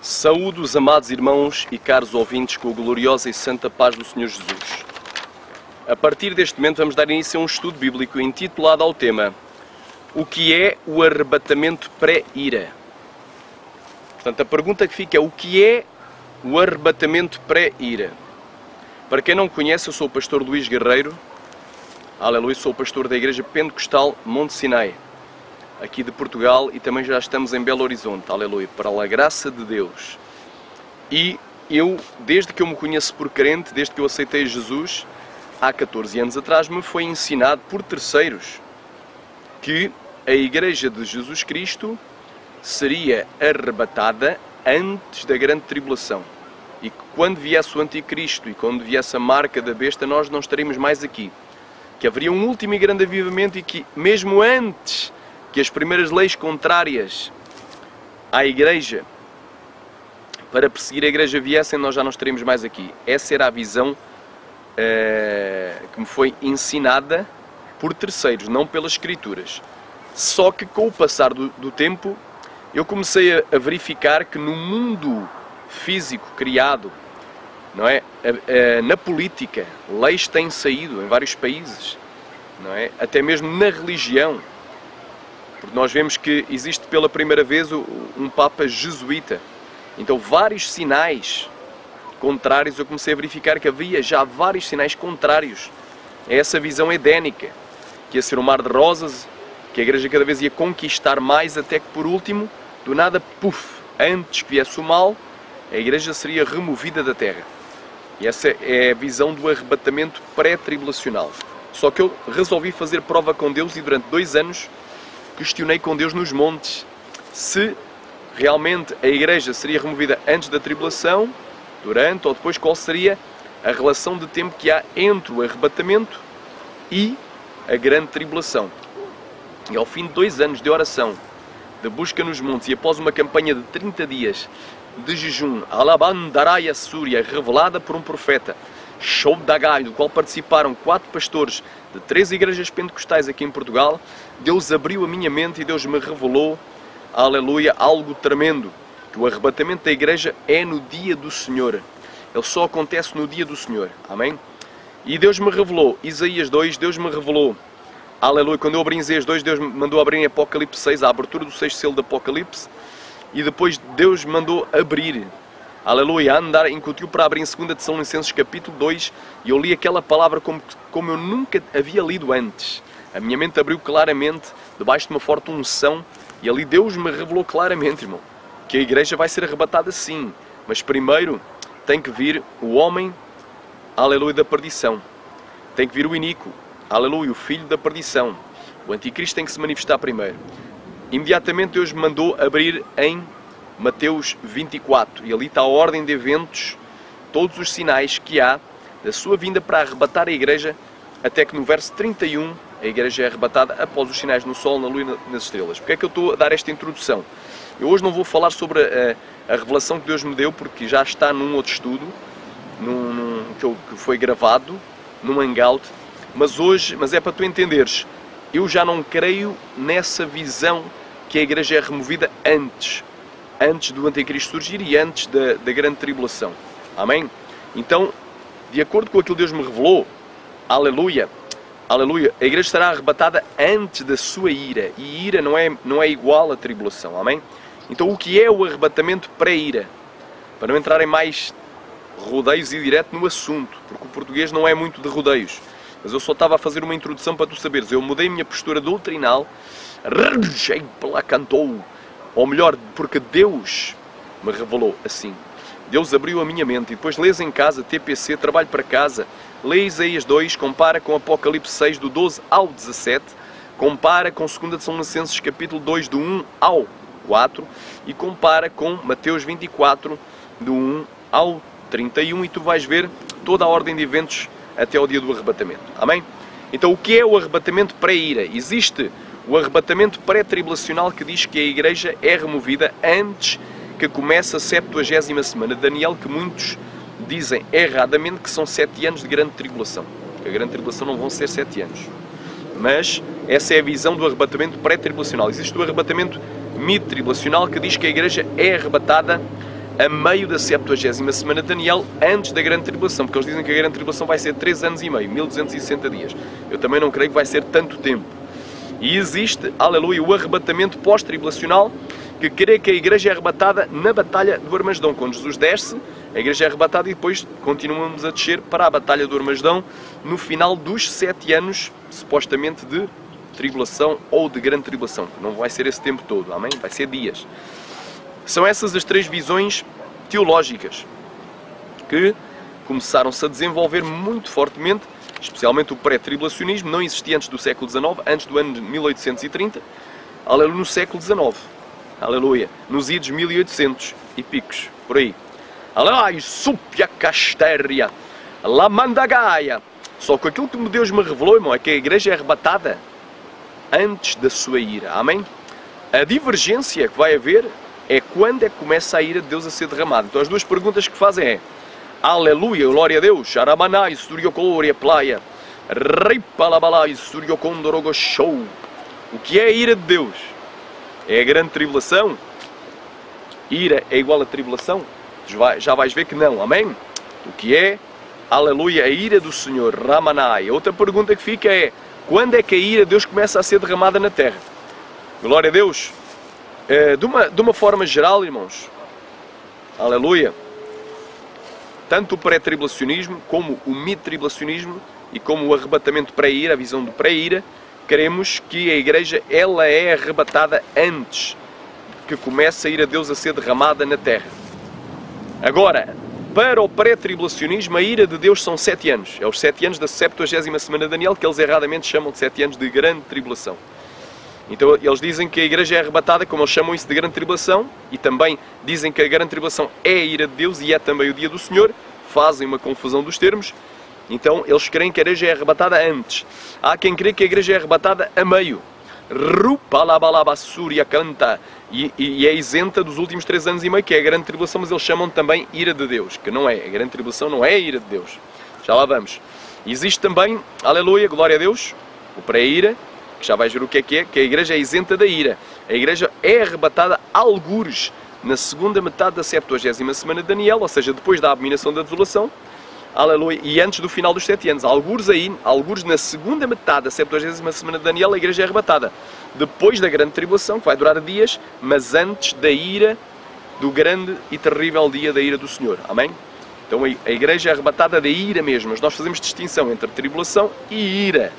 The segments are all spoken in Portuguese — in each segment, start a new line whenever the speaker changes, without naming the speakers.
Saúde os amados irmãos e caros ouvintes com a gloriosa e santa paz do Senhor Jesus. A partir deste momento vamos dar início a um estudo bíblico intitulado ao tema O que é o arrebatamento pré-ira? Portanto, a pergunta que fica é: o que é o arrebatamento pré-ira? Para quem não conhece, eu sou o pastor Luís Guerreiro. Aleluia, sou o pastor da Igreja Pentecostal Monte Sinai, aqui de Portugal, e também já estamos em Belo Horizonte, aleluia, para a graça de Deus. E eu, desde que eu me conheço por crente, desde que eu aceitei Jesus, há 14 anos atrás, me foi ensinado por terceiros que a Igreja de Jesus Cristo seria arrebatada antes da grande tribulação. E que quando viesse o anticristo e quando viesse a marca da besta, nós não estaríamos mais aqui. Que haveria um último e grande avivamento e que, mesmo antes que as primeiras leis contrárias à Igreja para perseguir a Igreja viessem, nós já não estaríamos mais aqui. Essa era a visão que me foi ensinada por terceiros, não pelas Escrituras. Só que com o passar do tempo, eu comecei a verificar que no mundo físico criado, não é? Na política, leis têm saído em vários países, não é? Até mesmo na religião. Porque nós vemos que existe pela primeira vez um Papa jesuíta. Então vários sinais contrários, eu comecei a verificar que havia já vários sinais contrários a essa visão edénica, que ia ser um mar de rosas, que a Igreja cada vez ia conquistar mais, até que por último, do nada, puf, antes que viesse o mal, a Igreja seria removida da terra. E essa é a visão do arrebatamento pré-tribulacional. Só que eu resolvi fazer prova com Deus e durante 2 anos questionei com Deus nos montes se realmente a Igreja seria removida antes da tribulação, durante ou depois, qual seria a relação de tempo que há entre o arrebatamento e a grande tribulação. E ao fim de 2 anos de oração, de busca nos montes, e após uma campanha de 30 dias de jejum, Alabandaraya Súria, revelada por um profeta, Show da Galho, do qual participaram 4 pastores de 3 igrejas pentecostais aqui em Portugal, Deus abriu a minha mente e Deus me revelou, aleluia, algo tremendo, que o arrebatamento da igreja é no dia do Senhor. Ele só acontece no dia do Senhor, amém? E Deus me revelou, Isaías 2, Deus me revelou, aleluia, quando eu abri em Isaías 2, Deus me mandou abrir em Apocalipse 6, a abertura do 6º selo de Apocalipse, e depois Deus me mandou abrir, aleluia, andar, incutiu para abrir em 2 Tessalonicenses capítulo 2, e eu li aquela palavra como eu nunca havia lido antes. A minha mente abriu claramente, debaixo de uma forte unção, e ali Deus me revelou claramente, irmão, que a igreja vai ser arrebatada sim, mas primeiro tem que vir o homem, aleluia, da perdição. Tem que vir o iníquo, aleluia, o filho da perdição. O anticristo tem que se manifestar primeiro. Imediatamente Deus me mandou abrir em Mateus 24, e ali está a ordem de eventos, todos os sinais que há da sua vinda para arrebatar a igreja, até que no verso 31 a igreja é arrebatada após os sinais no sol, na lua e nas estrelas. Porque é que eu estou a dar esta introdução? Eu hoje não vou falar sobre a revelação que Deus me deu, porque já está num outro estudo, que foi gravado, num hangout, mas é para tu entenderes, eu já não creio nessa visão que a igreja é removida antes do anticristo surgir e antes da grande tribulação. Amém? Então, de acordo com aquilo que Deus me revelou, aleluia, aleluia, a igreja será arrebatada antes da sua ira. E ira não é igual à tribulação. Amém? Então, o que é o arrebatamento pré-ira? Para não entrar em mais rodeios e direto no assunto, porque o português não é muito de rodeios. Mas eu só estava a fazer uma introdução para tu saberes. Eu mudei a minha postura doutrinal, ou melhor, porque Deus me revelou assim. Deus abriu a minha mente. E depois lês em casa, TPC, trabalho para casa, lê Isaías 2, compara com Apocalipse 6, do 12 ao 17, compara com 2 Tessalonicenses capítulo 2, do 1 ao 4, e compara com Mateus 24, do 1 ao 31, e tu vais ver toda a ordem de eventos até ao dia do arrebatamento. Amém? Então, o que é o arrebatamento pré-ira? Existe o arrebatamento pré-tribulacional, que diz que a igreja é removida antes que comece a 70ª semana de Daniel, que muitos dizem erradamente que são 7 anos de grande tribulação. A grande tribulação não vão ser 7 anos. Mas essa é a visão do arrebatamento pré-tribulacional. Existe o arrebatamento mid-tribulacional, que diz que a igreja é arrebatada a meio da 70ª semana de Daniel, antes da grande tribulação, porque eles dizem que a grande tribulação vai ser 3 anos e meio, 1260 dias. Eu também não creio que vai ser tanto tempo. E existe, aleluia, o arrebatamento pós-tribulacional, que crê que a igreja é arrebatada na batalha do Armagedão. Quando Jesus desce, a igreja é arrebatada e depois continuamos a descer para a batalha do Armagedão no final dos 7 anos, supostamente, de tribulação ou de grande tribulação. Não vai ser esse tempo todo, amém? Vai ser dias. São essas as 3 visões teológicas que começaram-se a desenvolver muito fortemente, especialmente o pré-tribulacionismo, não existia antes do século XIX, antes do ano de 1830, aleluia, no século XIX, aleluia, nos idos 1800 e picos, por aí. Aleluia, supia castéria, lamandagaia. Só que aquilo que Deus me revelou, irmão, é que a igreja é arrebatada antes da sua ira, amém? A divergência que vai haver é quando é que começa a ira de Deus a ser derramada. Então as 2 perguntas que fazem é: aleluia, glória a Deus, aramanai, suriocoria, playa, ripalabalai, suriocondorogo, show. O que é a ira de Deus? É a grande tribulação? Ira é igual a tribulação? Já vais ver que não, amém? O que é, aleluia, a ira do Senhor, ramanai. Outra pergunta que fica é: quando é que a ira de Deus começa a ser derramada na terra? Glória a Deus. De uma forma geral, irmãos, aleluia, tanto o pré-tribulacionismo como o mid-tribulacionismo e como o arrebatamento pré-ira, a visão do pré-ira, queremos que a igreja ela é arrebatada antes que comece a ira de Deus a ser derramada na terra. Agora, para o pré-tribulacionismo, a ira de Deus são 7 anos. É os 7 anos da 70ª semana de Daniel, que eles erradamente chamam de 7 anos de grande tribulação. Então eles dizem que a igreja é arrebatada, como eles chamam isso de grande tribulação, e também dizem que a grande tribulação é a ira de Deus e é também o dia do Senhor, fazem uma confusão dos termos. Então eles creem que a igreja é arrebatada antes. Há quem crê que a igreja é arrebatada a meio. Rupalabalabassuria canta, e é isenta dos últimos 3 anos e meio, que é a grande tribulação, mas eles chamam também ira de Deus, que não é. A grande tribulação não é a ira de Deus. Já lá vamos. Existe também, aleluia, glória a Deus, o pré-ira, que já vais ver o que a igreja é isenta da ira. A igreja é arrebatada algures na segunda metade da 70ª semana de Daniel, ou seja, depois da abominação da desolação, aleluia, e antes do final dos 7 anos. Algures na segunda metade da 70ª semana de Daniel, a igreja é arrebatada. Depois da grande tribulação, que vai durar dias, mas antes da ira, do grande e terrível dia da ira do Senhor. Amém? Então a igreja é arrebatada da ira mesmo, mas nós fazemos distinção entre tribulação e ira.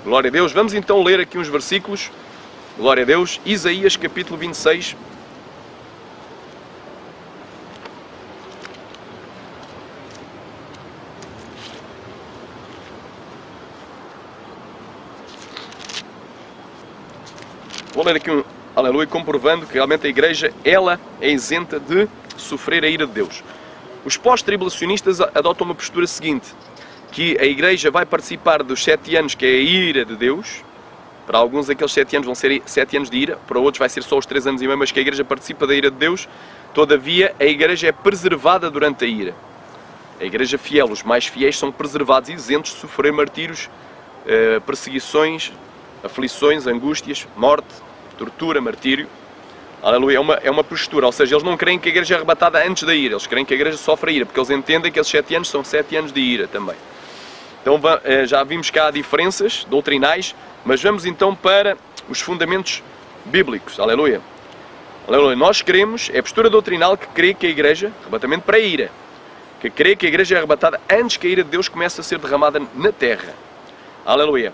Glória a Deus. Vamos então ler aqui uns versículos. Glória a Deus. Isaías capítulo 26. Vou ler aqui um aleluia, comprovando que realmente a igreja, ela é isenta de sofrer a ira de Deus. Os pós-tribulacionistas adotam uma postura seguinte: que a igreja vai participar dos 7 anos, que é a ira de Deus. Para alguns aqueles 7 anos vão ser 7 anos de ira, para outros vai ser só os 3 anos e meio, mas que a igreja participa da ira de Deus. Todavia, a igreja é preservada durante a ira. A igreja fiel, os mais fiéis, são preservados e isentos de sofrer martírios, perseguições, aflições, angústias, morte, tortura, martírio. Aleluia, é uma postura, ou seja, eles não creem que a igreja é arrebatada antes da ira, eles creem que a igreja sofre a ira, porque eles entendem que esses 7 anos são 7 anos de ira também. Então já vimos que há diferenças doutrinais, mas vamos então para os fundamentos bíblicos. Aleluia. Aleluia. Nós cremos, é a postura doutrinal que crê que a igreja, arrebatamento para a ira, que crê que a igreja é arrebatada antes que a ira de Deus comece a ser derramada na terra. Aleluia.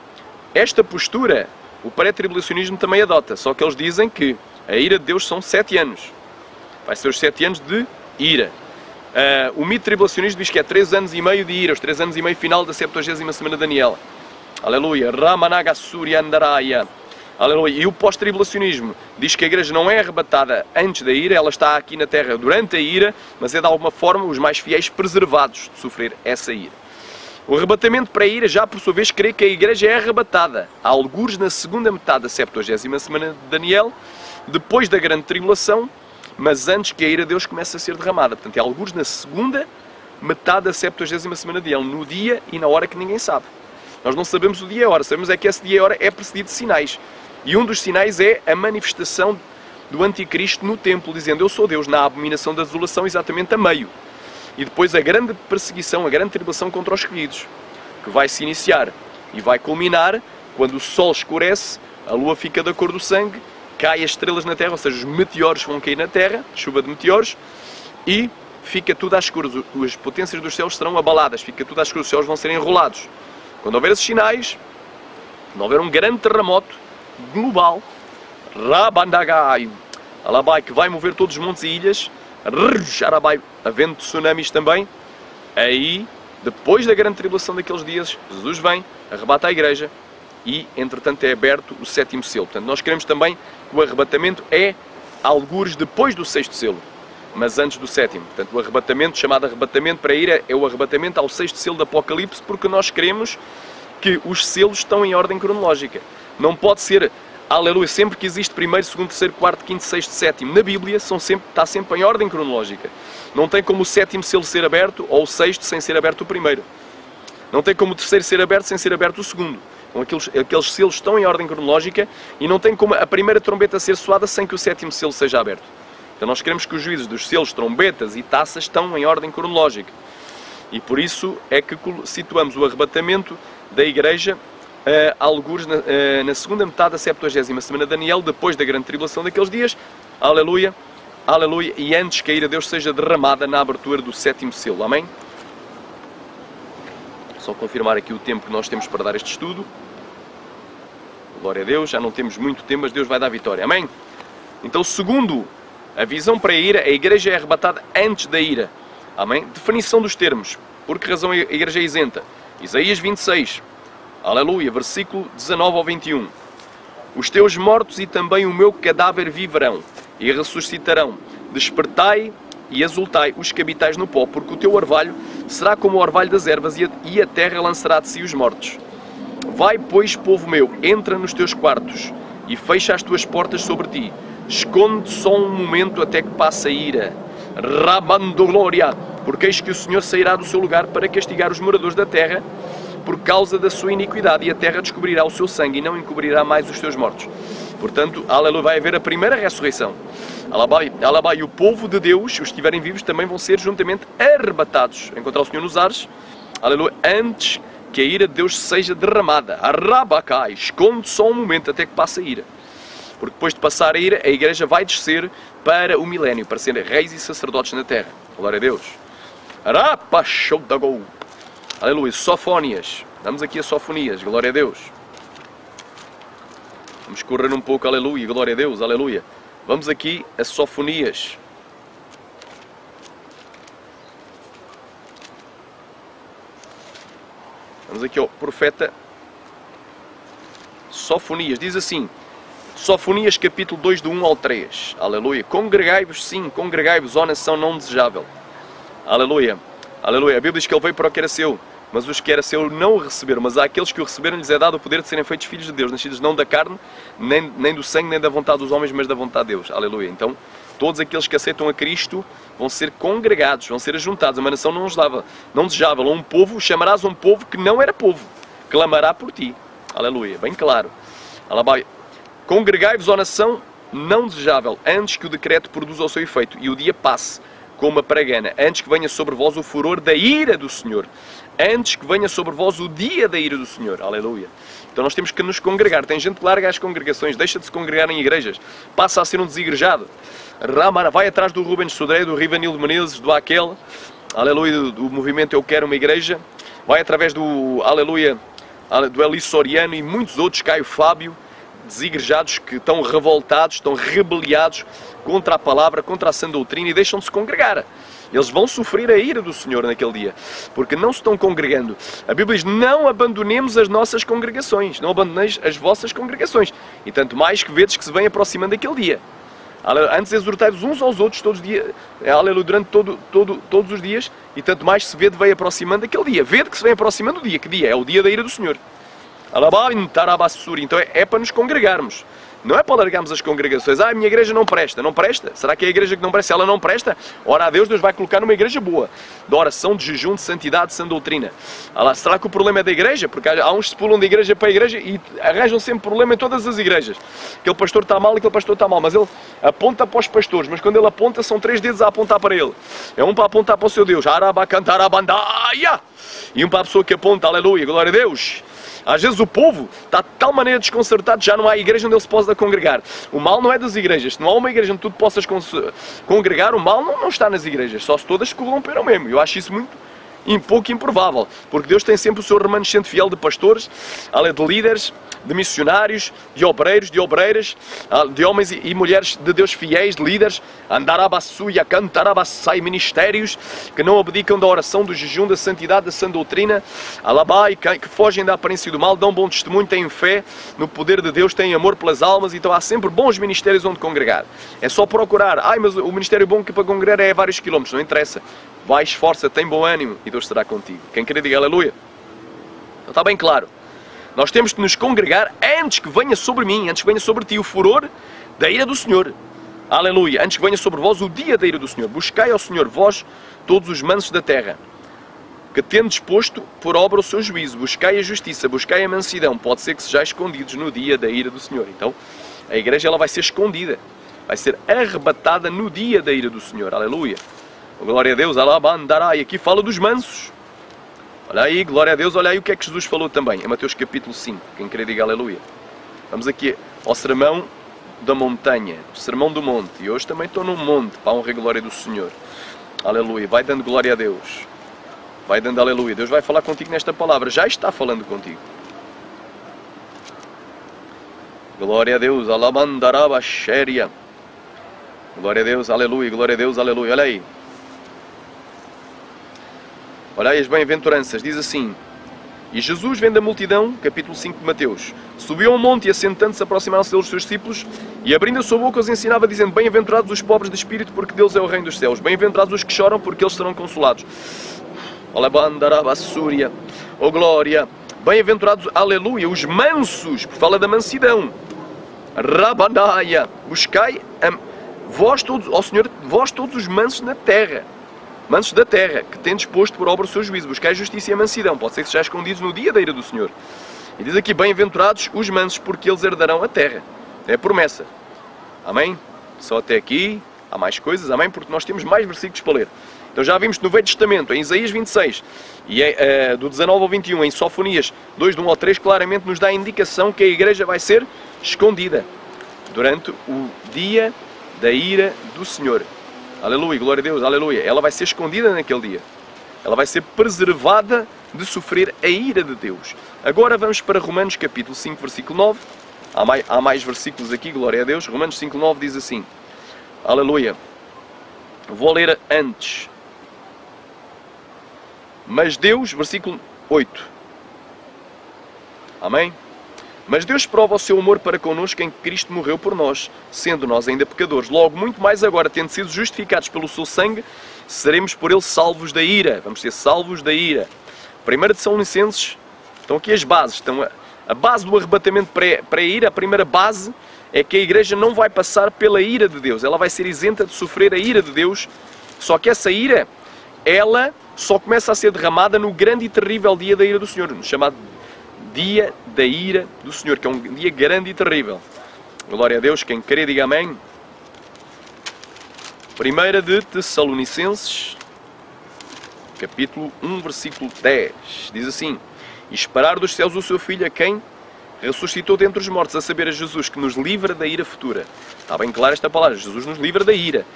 Esta postura, o pré-tribulacionismo também adota, só que eles dizem que a ira de Deus são 7 anos. Vai ser os 7 anos de ira. O mid-tribulacionismo diz que é 3 anos e meio de ira, os 3 anos e meio final da 70ª semana de Daniel. Aleluia. Ramanaga Surya Andaraya. Aleluia. E o pós-tribulacionismo diz que a igreja não é arrebatada antes da ira, ela está aqui na terra durante a ira, mas é de alguma forma os mais fiéis preservados de sofrer essa ira. O arrebatamento para a ira já por sua vez crê que a igreja é arrebatada, há algures na segunda metade da 70ª semana de Daniel, depois da grande tribulação, mas antes que a ira de Deus comece a ser derramada. Portanto, é algures na segunda metade da 70ª semana de Daniel, no dia e na hora que ninguém sabe. Nós não sabemos o dia e a hora, sabemos é que esse dia e a hora é precedido de sinais. E um dos sinais é a manifestação do anticristo no templo, dizendo: eu sou Deus, na abominação da desolação, exatamente a meio. E depois a grande perseguição, a grande tribulação contra os escolhidos, que vai se iniciar e vai culminar quando o sol escurece, a lua fica da cor do sangue, caem as estrelas na terra, ou seja, os meteoros vão cair na terra, chuva de meteoros, e fica tudo às escuras. As potências dos céus serão abaladas, fica tudo às escuras, os céus vão ser enrolados. Quando houver esses sinais, quando houver um grande terremoto global, Rabandagai, Alabai, que vai mover todos os montes e ilhas, Arabai, havendo tsunamis também, aí, depois da grande tribulação daqueles dias, Jesus vem, arrebata a igreja e, entretanto, é aberto o 7º selo. Portanto, nós queremos também que o arrebatamento é algures depois do 6º selo, mas antes do 7º. Portanto, o arrebatamento, chamado arrebatamento para ir, é o arrebatamento ao 6º selo do Apocalipse, porque nós queremos que os selos estão em ordem cronológica. Não pode ser, aleluia, sempre que existe primeiro, segundo, terceiro, quarto, quinto, sexto, sétimo. Na Bíblia está sempre em ordem cronológica. Não tem como o 7º selo ser aberto ou o 6º sem ser aberto o primeiro. Não tem como o terceiro ser aberto sem ser aberto o segundo. Então, aqueles selos estão em ordem cronológica e não tem como a primeira trombeta ser soada sem que o 7º selo seja aberto. Então nós queremos que os juízos dos selos, trombetas e taças estão em ordem cronológica. E por isso é que situamos o arrebatamento da igreja algures na segunda metade da 70ª semana de Daniel, depois da grande tribulação daqueles dias, aleluia, aleluia, e antes que a ira de Deus seja derramada na abertura do 7º selo, amém? Só confirmar aqui o tempo que nós temos para dar este estudo. Glória a Deus, já não temos muito tempo, mas Deus vai dar vitória, amém? Então, segundo a visão para a ira, a igreja é arrebatada antes da ira, amém? Definição dos termos, por que razão a igreja é isenta? Isaías 26, aleluia, versículo 19 ao 21. Os teus mortos e também o meu cadáver viverão e ressuscitarão. Despertai e exultai os que habitais no pó, porque o teu orvalho será como o orvalho das ervas e a terra lançará de si os mortos. Vai, pois, povo meu, entra nos teus quartos e fecha as tuas portas sobre ti. Esconde só um momento até que passe a ira. Rabando glória, porque eis que o Senhor sairá do seu lugar para castigar os moradores da terra por causa da sua iniquidade, e a terra descobrirá o seu sangue e não encobrirá mais os seus mortos. Portanto, aleluia, vai haver a primeira ressurreição. Alabai, alabai, e o povo de Deus, os que estiverem vivos, também vão ser juntamente arrebatados, encontrar o Senhor nos ares, aleluia, antes que a ira de Deus seja derramada. Arrabacai, esconde só um momento até que passe a ira. Porque depois de passar a ira, a igreja vai descer para o milénio, para serem reis e sacerdotes na terra. Glória a Deus. Arapachou-da-gol. Aleluia, Sofónias. Damos aqui a Sofonias, glória a Deus. Vamos correr um pouco, aleluia, glória a Deus, aleluia. Vamos aqui a Sofonias. Vamos aqui ao profeta Sofonias, diz assim, Sofonias capítulo 2 do 1 ao 3, aleluia. Congregai-vos, sim, congregai-vos, ó nação não desejável. Aleluia, aleluia. A Bíblia diz que ele veio para o que era seu, mas os que era seu não o receberam. Mas àqueles que o receberam lhes é dado o poder de serem feitos filhos de Deus, nascidos não da carne, nem do sangue, nem da vontade dos homens, mas da vontade de Deus. Aleluia. Então, todos aqueles que aceitam a Cristo vão ser congregados, vão ser ajuntados. Uma nação não desejável, um povo, chamarás um povo que não era povo, clamará por ti. Aleluia. Bem claro. Aleluia. Congregai-vos, ó nação não desejável, antes que o decreto produza o seu efeito e o dia passe como a pragana, antes que venha sobre vós o furor da ira do Senhor, antes que venha sobre vós o dia da ira do Senhor. Aleluia. Então nós temos que nos congregar. Tem gente que larga as congregações, deixa de se congregar em igrejas, passa a ser um desigrejado. Vai atrás do Rubens Sodré, do Rivanildo Menezes, do Aquel, aleluia, do movimento Eu Quero Uma Igreja, vai através do, aleluia, do Eli Soriano e muitos outros, Caio Fábio, desigrejados que estão revoltados, estão rebeliados contra a palavra, contra a sã doutrina e deixam de se congregar. Eles vão sofrer a ira do Senhor naquele dia, porque não se estão congregando. A Bíblia diz, não abandonemos as nossas congregações, não abandoneis as vossas congregações. E tanto mais que vedes que se vem aproximando aquele dia. Antes exortai-vos uns aos outros todos os dias, aleluia, durante todos os dias, e tanto mais se vede vem aproximando aquele dia. Vede que se vem aproximando o dia. Que dia? É o dia da ira do Senhor. Então é para nos congregarmos. Não é para largarmos as congregações. Ah, a minha igreja não presta. Não presta? Será que é a igreja que não presta? Se ela não presta, ora a Deus, Deus vai colocar numa igreja boa. De oração, de jejum, de santidade, de sã doutrina. Será que o problema é da igreja? Porque há uns que se pulam de igreja para igreja e arranjam sempre problema em todas as igrejas. Aquele pastor está mal e aquele pastor está mal. Mas ele aponta para os pastores. Mas quando ele aponta, são 3 dedos a apontar para ele. É um para apontar para o seu Deus. Arabacantarabandaya. E um para a pessoa que aponta. Aleluia. Glória a Deus. Às vezes o povo está de tal maneira desconcertado, já não há igreja onde ele se possa congregar. O mal não é das igrejas. Se não há uma igreja onde tu te possas congregar, o mal não está nas igrejas. Só se todas se corromperam mesmo. Eu acho isso muito pouco improvável. Porque Deus tem sempre o seu remanescente fiel de pastores, de líderes, de missionários, de obreiros, de obreiras, de homens e mulheres de Deus fiéis, de líderes, andarabassuia, cantarabassai, ministérios, que não abdicam da oração, do jejum, da santidade, da sã doutrina, alabai, que fogem da aparência do mal, dão bom testemunho, têm fé no poder de Deus, têm amor pelas almas, então há sempre bons ministérios onde congregar. É só procurar. Mas o ministério bom que para congregar é a vários quilómetros, não interessa. Vai, esforça, tem bom ânimo e Deus estará contigo. Quem quer diga aleluia. Então está bem claro. Nós temos de nos congregar antes que venha sobre mim, antes que venha sobre ti o furor da ira do Senhor. Aleluia. Antes que venha sobre vós o dia da ira do Senhor. Buscai ao Senhor vós todos os mansos da terra, que tendo disposto por obra o seu juízo. Buscai a justiça, buscai a mansidão. Pode ser que sejais escondidos no dia da ira do Senhor. Então, a igreja ela vai ser escondida. Vai ser arrebatada no dia da ira do Senhor. Aleluia. Glória a Deus. Alabandarai. Aqui fala dos mansos. Olha aí, glória a Deus, olha aí o que é que Jesus falou também, em Mateus capítulo 5, quem quer diga aleluia. Vamos aqui ao sermão da montanha, o sermão do monte, e hoje também estou num monte, para a honra e glória do Senhor. Aleluia, vai dando glória a Deus, vai dando aleluia, Deus vai falar contigo nesta palavra, já está falando contigo. Glória a Deus, alabandaraba xéria. Glória a Deus, aleluia, glória a Deus, aleluia, olha aí. Olha aí as bem-aventuranças, diz assim: e Jesus, vendo a multidão, capítulo 5 de Mateus, subiu a um monte e assentando-se aproximaram-se dele os seus discípulos e abrindo a sua boca os ensinava, dizendo: bem-aventurados os pobres de espírito, porque deles é o reino dos céus. Bem-aventurados os que choram, porque eles serão consolados. Olabandarabasúria, oh glória. Bem-aventurados, aleluia, os mansos, porque fala da mansidão. Rabanaia, buscai vós todos, ó Senhor, vós todos os mansos na terra. Mansos da terra, que têm disposto por obra o seu juízo. Buscai a justiça e a mansidão. Pode ser que sejam escondidos no dia da ira do Senhor. E diz aqui, bem-aventurados os mansos, porque eles herdarão a terra. É a promessa. Amém? Só até aqui. Há mais coisas, amém? Porque nós temos mais versículos para ler. Então já vimos no Velho Testamento, em Isaías 26, e do 19 ao 21, em Sofonias 2, do 1 ao 3, claramente nos dá a indicação que a igreja vai ser escondida durante o dia da ira do Senhor. Aleluia, glória a Deus, aleluia. Ela vai ser escondida naquele dia. Ela vai ser preservada de sofrer a ira de Deus. Agora vamos para Romanos capítulo 5, versículo 9. Há mais versículos aqui, glória a Deus. Romanos 5, 9 diz assim. Aleluia. Vou ler antes. Mas Deus, versículo 8. Amém? Mas Deus prova o seu amor para connosco em que Cristo morreu por nós, sendo nós ainda pecadores. Logo, muito mais agora, tendo sido justificados pelo seu sangue, seremos por ele salvos da ira. Vamos ser salvos da ira. 1 Tessalonicenses, estão aqui as bases. Estão a base do arrebatamento para a ira, a primeira base é que a igreja não vai passar pela ira de Deus. Ela vai ser isenta de sofrer a ira de Deus. Só que essa ira, ela só começa a ser derramada no grande e terrível dia da ira do Senhor, chamado dia da ira do Senhor, que é um dia grande e terrível. Glória a Deus, quem querer diga amém. 1 de Tessalonicenses, capítulo 1, versículo 10, diz assim: e esperar dos céus o seu Filho, a quem ressuscitou dentre os mortos, a saber, a Jesus, que nos livra da ira futura. Está bem clara esta palavra, Jesus nos livra da ira.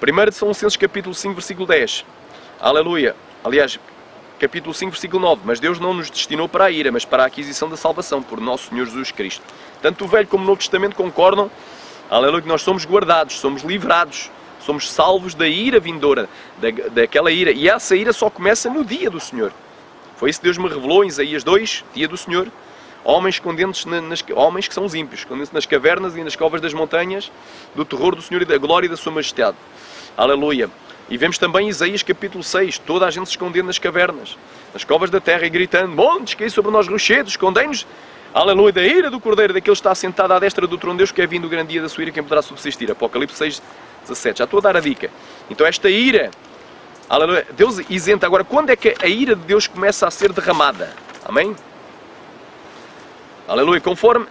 1 de Tessalonicenses, capítulo 5, versículo 10. Aleluia. Aliás, capítulo 5, versículo 9. Mas Deus não nos destinou para a ira, mas para a aquisição da salvação, por nosso Senhor Jesus Cristo. Tanto o Velho como o Novo Testamento concordam, aleluia, que nós somos guardados, somos livrados, somos salvos da ira vindoura, daquela ira. E essa ira só começa no dia do Senhor. Foi isso que Deus me revelou em Isaías 2, dia do Senhor. Homens escondendo-se, homens que são os ímpios, escondendo-se nas cavernas e nas covas das montanhas, do terror do Senhor e da glória e da sua majestade. Aleluia. E vemos também Isaías capítulo 6, toda a gente se escondendo nas cavernas, nas covas da terra e gritando: montes, caí sobre nós rochedos, escondei-nos Aleluia, da ira do Cordeiro, daquele que está sentado à destra do trono de Deus, que é vindo o grande dia da sua ira, quem poderá subsistir. Apocalipse 6, 17. Já estou a dar a dica. Então esta ira, aleluia, Deus isenta. Agora, quando é que a ira de Deus começa a ser derramada? Amém? Aleluia, conforme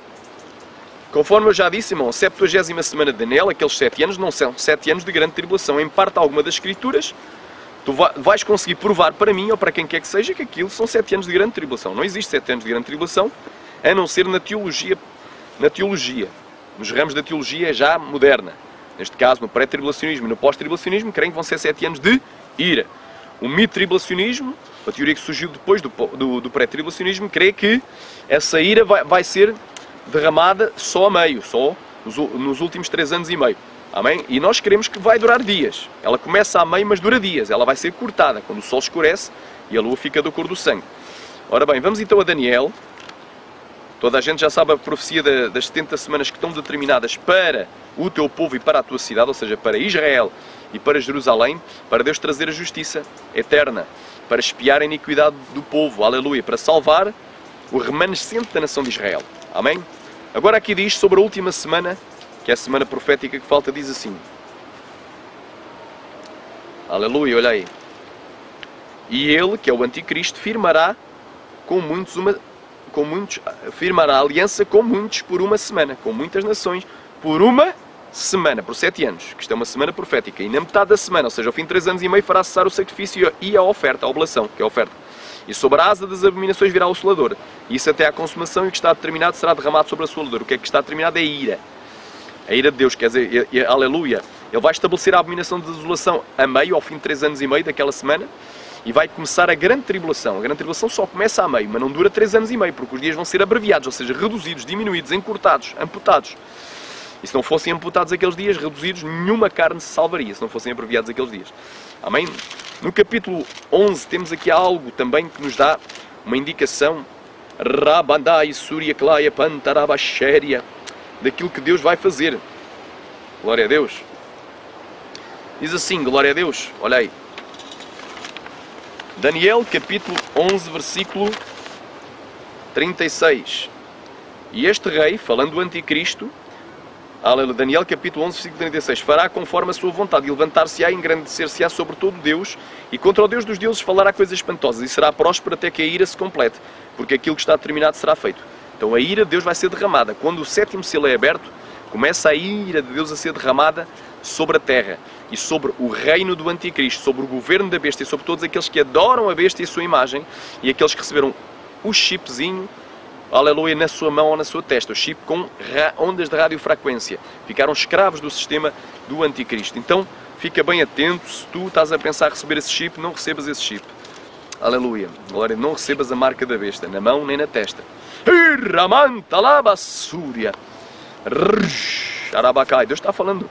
eu já disse, irmão, a 70ª semana de Daniel, aqueles 7 anos, não são 7 anos de grande tribulação. Em parte alguma das Escrituras, tu vais conseguir provar para mim, ou para quem quer que seja, que aquilo são 7 anos de grande tribulação. Não existe 7 anos de grande tribulação, a não ser na teologia, nos ramos da teologia já moderna. Neste caso, no pré-tribulacionismo e no pós-tribulacionismo, creem que vão ser 7 anos de ira. O mito-tribulacionismo, a teoria que surgiu depois do pré-tribulacionismo, crê que essa ira vai ser derramada só a meio, só nos últimos 3 anos e meio. Amém? E nós queremos que vai durar dias. Ela começa a meio, mas dura dias. Ela vai ser cortada quando o sol escurece e a lua fica da cor do sangue. Ora bem, vamos então a Daniel. Toda a gente já sabe a profecia das 70 semanas que estão determinadas para o teu povo e para a tua cidade, ou seja, para Israel e para Jerusalém, para Deus trazer a justiça eterna, para expiar a iniquidade do povo, aleluia, para salvar o remanescente da nação de Israel. Amém? Agora aqui diz sobre a última semana, que é a semana profética que falta, diz assim. Aleluia, olha aí. E ele, que é o anticristo, firmará firmará aliança com muitos por uma semana, com muitas nações, por uma semana, por 7 anos, que isto é uma semana profética, e na metade da semana, ou seja, ao fim de 3 anos e meio, fará cessar o sacrifício e a oferta, a oblação, que é a oferta. E sobre a asa das abominações virá o selador, e isso até à consumação, e o que está determinado será derramado sobre a sua selador. O que é que está determinado é a ira. A ira de Deus, quer dizer, aleluia, Ele vai estabelecer a abominação de desolação a meio, ao fim de 3 anos e meio daquela semana, e vai começar a grande tribulação. A grande tribulação só começa a meio, mas não dura 3 anos e meio, porque os dias vão ser abreviados, ou seja, reduzidos, diminuídos, encurtados, amputados. E se não fossem amputados aqueles dias, reduzidos, nenhuma carne se salvaria, se não fossem abreviados aqueles dias. Amém? No capítulo 11 temos aqui algo também que nos dá uma indicação, Rabandai Surya Klaya Pantarabashéria, daquilo que Deus vai fazer. Glória a Deus. Diz assim, glória a Deus, olha aí. Daniel, capítulo 11, versículo 36. E este rei, falando do anticristo, aleluia, Daniel, capítulo 11, versículo 36, fará conforme a sua vontade, e levantar-se-á e engrandecer-se-á sobre todo Deus, e contra o Deus dos deuses falará coisas espantosas, e será próspero até que a ira se complete, porque aquilo que está determinado será feito. Então a ira de Deus vai ser derramada. Quando o 7º selo é aberto, começa a ira de Deus a ser derramada sobre a terra e sobre o reino do anticristo, sobre o governo da besta e sobre todos aqueles que adoram a besta e a sua imagem e aqueles que receberam o chipzinho, aleluia, na sua mão ou na sua testa, o chip com ondas de radiofrequência. Ficaram escravos do sistema do anticristo. Então fica bem atento, se tu estás a pensar receber esse chip, não recebas esse chip. Aleluia, glória, não recebas a marca da besta, na mão nem na testa. Deus está falando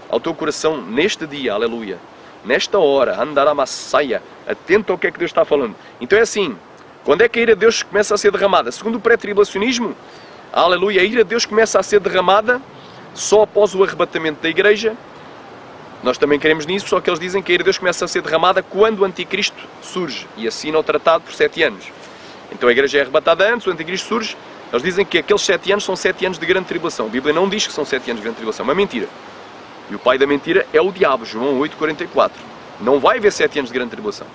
ao teu coração neste dia, aleluia, nesta hora, andaramasaia, atento ao que é que Deus está falando. Então é assim, quando é que a ira de Deus começa a ser derramada? Segundo o pré-tribulacionismo, aleluia, a ira de Deus começa a ser derramada só após o arrebatamento da igreja. Nós também queremos nisso, só que eles dizem que a ira de Deus começa a ser derramada quando o anticristo surge e assina o tratado por 7 anos. Então a igreja é arrebatada antes, o anticristo surge. Eles dizem que aqueles 7 anos são 7 anos de grande tribulação. A Bíblia não diz que são 7 anos de grande tribulação, é uma mentira. E o pai da mentira é o diabo, João 8,44. Não vai haver 7 anos de grande tribulação.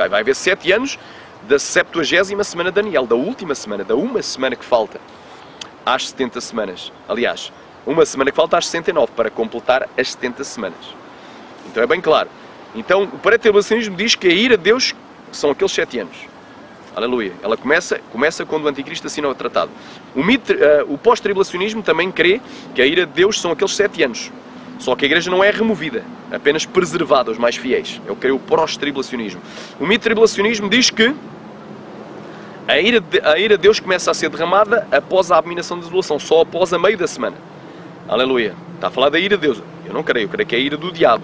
Vai haver 7 anos da 70ª semana de Daniel, da última semana, da uma semana que falta às 70 semanas. Aliás, uma semana que falta às 69, para completar as 70 semanas. Então é bem claro. Então o pré-tribulacionismo diz que a ira de Deus são aqueles 7 anos. Aleluia. Ela começa quando o anticristo assina o tratado. O pós-tribulacionismo também crê que a ira de Deus são aqueles 7 anos. Só que a igreja não é removida, apenas preservada aos mais fiéis. É o que crê o pós-tribulacionismo. O mito-tribulacionismo diz que a ira de Deus começa a ser derramada após a abominação da desolação, só após a meio da semana. Aleluia. Está a falar da ira de Deus. Eu creio que é a ira do diabo.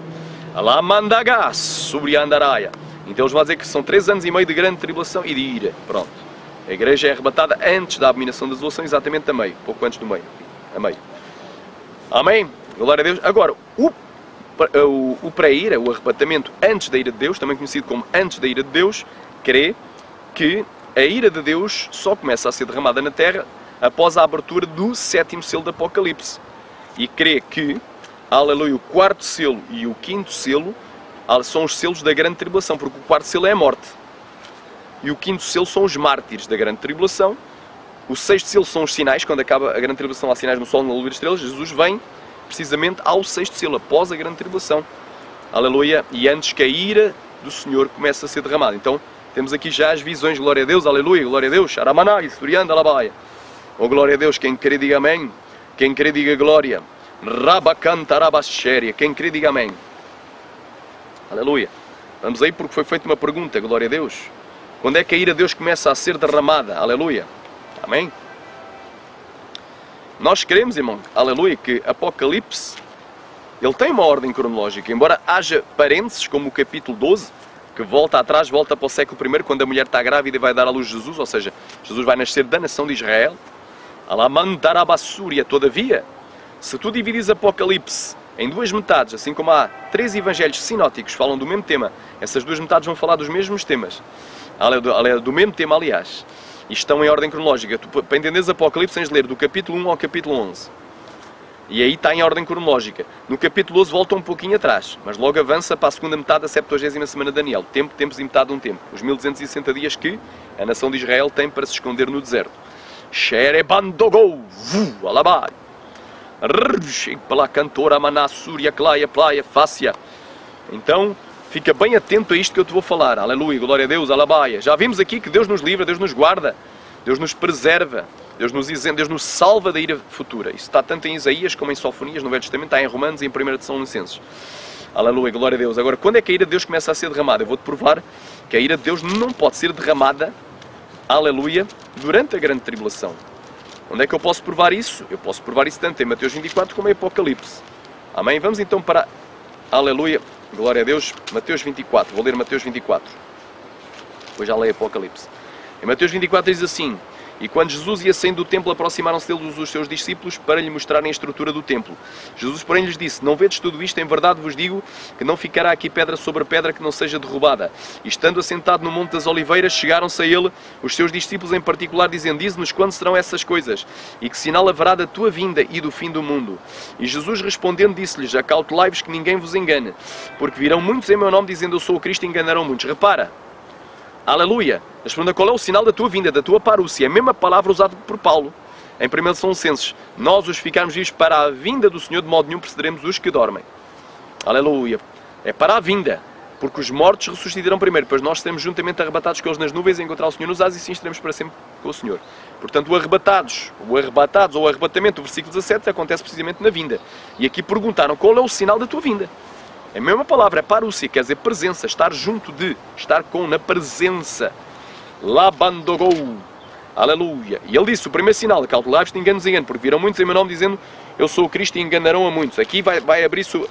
Alá mandagás, sobre andaraia. Então eles vão dizer que são 3 anos e meio de grande tribulação e de ira. Pronto. A igreja é arrebatada antes da abominação da desolação, exatamente a meio. Pouco antes do meio. A meio. Amém? Glória a Deus. Agora, o pré-ira, o arrebatamento antes da ira de Deus, também conhecido como antes da ira de Deus, crê que a ira de Deus só começa a ser derramada na terra após a abertura do 7º selo do Apocalipse. E crê que, aleluia, o 4º selo e o 5º selo são os selos da grande tribulação, porque o 4º selo é a morte. E o 5º selo são os mártires da grande tribulação. O 6º selo são os sinais, quando acaba a grande tribulação, há sinais no sol, na lua e nas estrelas. Jesus vem precisamente ao 6º selo, após a grande tribulação. Aleluia, e antes que a ira do Senhor comece a ser derramada. Então, temos aqui já as visões, glória a Deus, aleluia, glória a Deus, Aramanai, Surianda, Alabaia. Oh, glória a Deus, quem crê diga amém, quem crê diga glória. Rabacantarabashéria, quem crê diga amém. Aleluia. Vamos aí porque foi feita uma pergunta, glória a Deus. Quando é que a ira de Deus começa a ser derramada? Aleluia. Amém. Nós queremos, irmão, aleluia, que Apocalipse, ele tem uma ordem cronológica, embora haja parênteses, como o capítulo 12, que volta atrás, volta para o século I, quando a mulher está grávida e vai dar à luz Jesus, ou seja, Jesus vai nascer da nação de Israel. Alamantarabasúria. Todavia, se tu divides Apocalipse em duas metades, assim como há 3 evangelhos sinóticos que falam do mesmo tema, essas duas metades vão falar dos mesmos temas, do mesmo tema, aliás, e estão em ordem cronológica. Tu, para entenderes Apocalipse, tens de ler do capítulo 1 ao capítulo 11. E aí está em ordem cronológica. No capítulo 12 volta um pouquinho atrás, mas logo avança para a segunda metade da 70ª semana de Daniel. Tempos e metade de um tempo. Os 1260 dias que a nação de Israel tem para se esconder no deserto. Xerebandogou, alabai. Pela cantora Manassúria, Claia, Playa, Fácia. Então, fica bem atento a isto que eu te vou falar. Aleluia, glória a Deus, alabaia. Já vimos aqui que Deus nos livra, Deus nos guarda, Deus nos preserva, Deus nos isenta, Deus nos salva da ira futura. Isso está tanto em Isaías como em Sofonias, no Velho Testamento, está em Romanos e em 1 de Tessalonicenses. Aleluia, glória a Deus. Agora, quando é que a ira de Deus começa a ser derramada? Eu vou-te provar que a ira de Deus não pode ser derramada, aleluia, durante a grande tribulação. Onde é que eu posso provar isso? Eu posso provar isso tanto em Mateus 24 como em Apocalipse. Amém? Vamos então para, aleluia, glória a Deus, Mateus 24. Vou ler Mateus 24. Depois já leio Apocalipse. Em Mateus 24 diz assim: e quando Jesus ia saindo do templo, aproximaram-se deles os seus discípulos para lhe mostrarem a estrutura do templo. Jesus, porém, lhes disse: não vedes tudo isto? Em verdade vos digo que não ficará aqui pedra sobre pedra que não seja derrubada. E estando assentado no Monte das Oliveiras, chegaram-se a ele os seus discípulos em particular, dizendo: dize-nos quando serão essas coisas, e que sinal haverá da tua vinda e do fim do mundo. E Jesus respondendo disse-lhes: acautelai-vos que ninguém vos engane, porque virão muitos em meu nome dizendo eu sou o Cristo e enganarão muitos. Repara, aleluia. Mas pergunta, qual é o sinal da tua vinda, da tua parúcia? É a mesma palavra usada por Paulo em 1 Tessalonicenses. Nós os ficarmos vivos para a vinda do Senhor, de modo nenhum precederemos os que dormem. Aleluia. É para a vinda, porque os mortos ressuscitarão primeiro, depois nós seremos juntamente arrebatados com eles nas nuvens a encontrar o Senhor nos ares e sim estaremos para sempre com o Senhor. Portanto, o arrebatados ou o arrebatamento, o versículo 17, acontece precisamente na vinda. E aqui perguntaram, qual é o sinal da tua vinda? É a mesma palavra, é parúcia, quer dizer presença, estar junto de, estar com, na presença. Labandogou. Aleluia. E ele disse, o primeiro sinal, acautelai-vos de engano, porque virão muitos em meu nome dizendo, eu sou o Cristo e enganarão a muitos. Aqui vai abrir-se,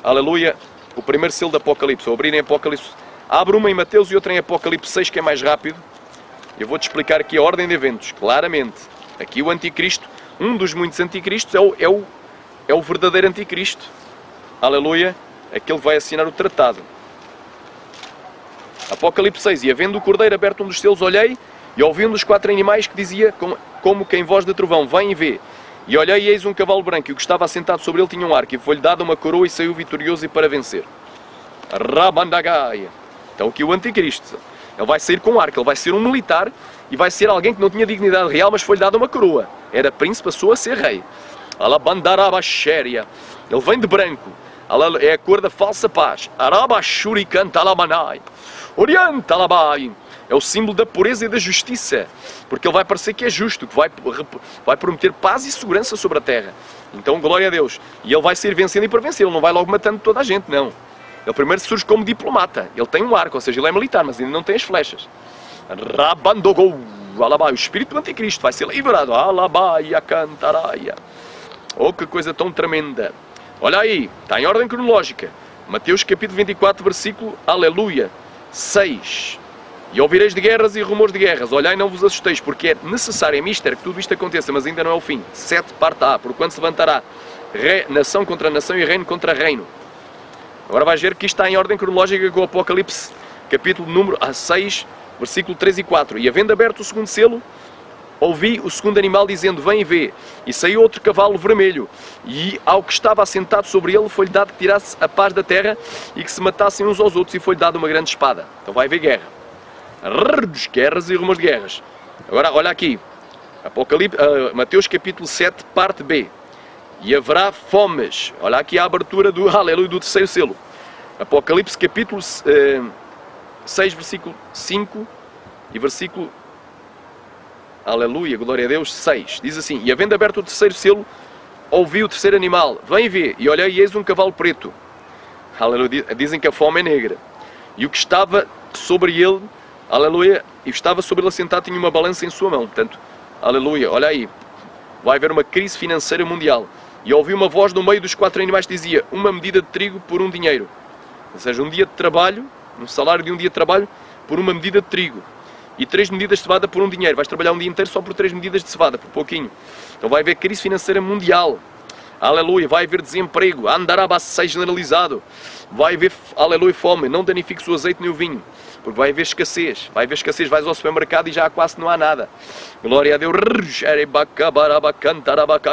aleluia, o primeiro selo do Apocalipse. Vou abrir em Apocalipse. Abre uma em Mateus e outra em Apocalipse 6, que é mais rápido. Eu vou-te explicar aqui a ordem de eventos, claramente. Aqui o anticristo, um dos muitos anticristos, é o verdadeiro anticristo. Aleluia. Aquele vai assinar o tratado. Apocalipse 6. E havendo o cordeiro aberto um dos selos, olhei e ouvi um dos 4 animais que dizia, como quem voz de trovão, vem e vê. E olhei e eis um cavalo branco, e o que estava assentado sobre ele tinha um arco, e foi-lhe dada uma coroa e saiu vitorioso e para vencer. Rabandagaia. Então aqui o anticristo, ele vai sair com um arco, ele vai ser um militar, e vai ser alguém que não tinha dignidade real, mas foi-lhe dada uma coroa. Era príncipe, passou a ser rei. Alabandarabashéria. Ele vem de branco. É a cor da falsa paz. Arabashurikantalamanai. Orientalabai. É o símbolo da pureza e da justiça. Porque ele vai parecer que é justo, que vai prometer paz e segurança sobre a terra. Então, glória a Deus. E ele vai ser vencendo e para vencer. Ele não vai logo matando toda a gente, não. Ele primeiro surge como diplomata. Ele tem um arco, ou seja, ele é militar, mas ainda não tem as flechas. Rabandogou. Alabai. O espírito do anticristo vai ser liberado. Alabai, acantaraia. Oh, que coisa tão tremenda. Olha aí, está em ordem cronológica. Mateus capítulo 24, versículo, aleluia, 6. E ouvireis de guerras e rumores de guerras. Olhai, não vos assusteis, porque é necessário, é mister, que tudo isto aconteça, mas ainda não é o fim. 7, parte A, por quando se levantará nação contra nação e reino contra reino. Agora vais ver que isto está em ordem cronológica com o Apocalipse, capítulo número 6, Versículo 3 e 4. E havendo aberto o segundo selo, ouvi o segundo animal dizendo, vem e vê. E saiu outro cavalo vermelho. E ao que estava assentado sobre ele, foi-lhe dado que tirasse a paz da terra e que se matassem uns aos outros. E foi-lhe dado uma grande espada. Então vai haver guerra. Guerras e rumores de guerras. Agora, olha aqui. Mateus capítulo 7, parte B. E haverá fomes. Olha aqui a abertura do, aleluia, do terceiro selo. Apocalipse capítulo 6, versículo 5 e versículo, aleluia, glória a Deus, 6. Diz assim, e havendo aberto o terceiro selo, ouvi o terceiro animal, vem e vê, e olhei e eis um cavalo preto. Aleluia, dizem que a fome é negra. E o que estava sobre ele, aleluia, e estava sobre ele assentado tinha uma balança em sua mão. Portanto, aleluia, olha aí, vai haver uma crise financeira mundial. E ouvi uma voz no meio dos quatro animais que dizia, uma medida de trigo por um dinheiro. Ou seja, um dia de trabalho, um salário de um dia de trabalho por uma medida de trigo. E 3 medidas de cevada por um dinheiro. Vais trabalhar um dia inteiro só por 3 medidas de cevada, por pouquinho. Então vai haver crise financeira mundial. Aleluia, vai haver desemprego. Andarabacei generalizado. Vai haver, aleluia, fome. Não danifiques o azeite nem o vinho. Porque vai haver escassez. Vai haver escassez. Vais ao supermercado e já quase não há nada. Glória a Deus.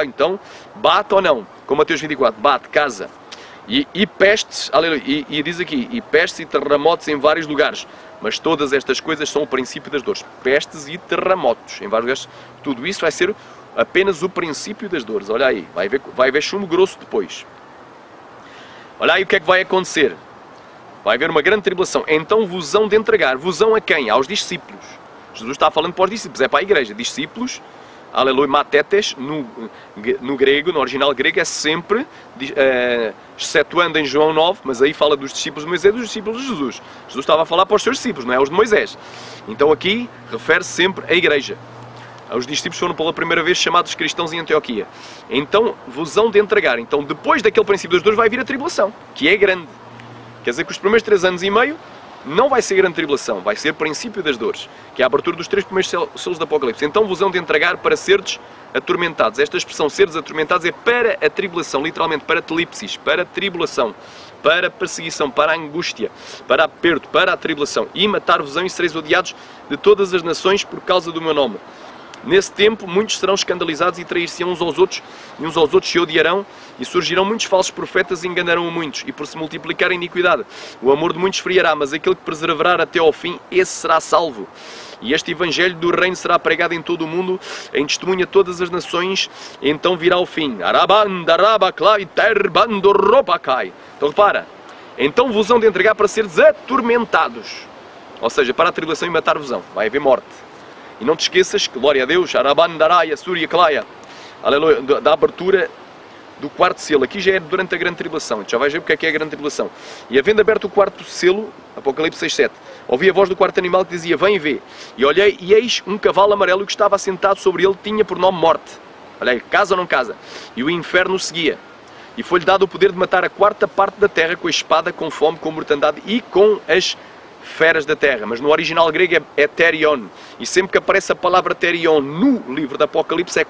Então, bate ou não? Como Mateus 24. Bate, casa. E pestes, aleluia, e diz aqui, e pestes e terremotos em vários lugares. Mas todas estas coisas são o princípio das dores. Pestes e terremotos em vários lugares. Tudo isso vai ser apenas o princípio das dores. Olha aí, vai haver chumbo grosso depois. Olha aí o que é que vai acontecer. Vai haver uma grande tribulação. Então vos hão de entregar. Vos hão a quem? Aos discípulos. Jesus está falando para os discípulos, é para a igreja. Discípulos, aleluia, matetes, no grego, no original grego, é sempre, excetuando em João 9, mas aí fala dos discípulos de Moisés e dos discípulos de Jesus. Jesus estava a falar para os seus discípulos, não é aos de Moisés. Então aqui refere-se sempre à igreja. Os discípulos foram pela primeira vez chamados cristãos em Antioquia. Então vos hão de entregar. Então depois daquele princípio das dores vai vir a tribulação, que é grande. Quer dizer que os primeiros 3 anos e meio não vai ser grande tribulação, vai ser princípio das dores, que é a abertura dos 3 primeiros selos do Apocalipse. Então vos hão de entregar para seres atormentados. Esta expressão, seres atormentados, é para a tribulação, literalmente para telipsis, para a tribulação, para a perseguição, para a angústia, para o aperto, para a tribulação. E matar-vos-ão e sereis odiados de todas as nações por causa do meu nome. Nesse tempo, muitos serão escandalizados e trair-se-ão uns aos outros, e uns aos outros se odiarão, e surgirão muitos falsos profetas e enganarão a muitos, e por se multiplicar a iniquidade, o amor de muitos esfriará, mas aquele que perseverar até ao fim, esse será salvo. E este evangelho do reino será pregado em todo o mundo, em testemunha a todas as nações, e então virá o fim. Então repara, então vos hão de entregar para seres atormentados, ou seja, para a tribulação e matar-vos-ão, vai haver morte. E não te esqueças que, glória a Deus, Arabandaraya, Surya Klaya, aleluia, da abertura do quarto selo. Aqui já é durante a grande tribulação. Já vais ver porque é que é a grande tribulação. E havendo aberto o quarto selo, Apocalipse 6:7, ouvi a voz do quarto animal que dizia, vem e vê. E olhei, e eis um cavalo amarelo que estava assentado sobre ele, tinha por nome morte. Olha aí, casa ou não casa? E o inferno seguia. E foi-lhe dado o poder de matar a quarta parte da terra com a espada, com fome, com mortandade e com as feras da terra, mas no original grego é terion, e sempre que aparece a palavra terion no livro do Apocalipse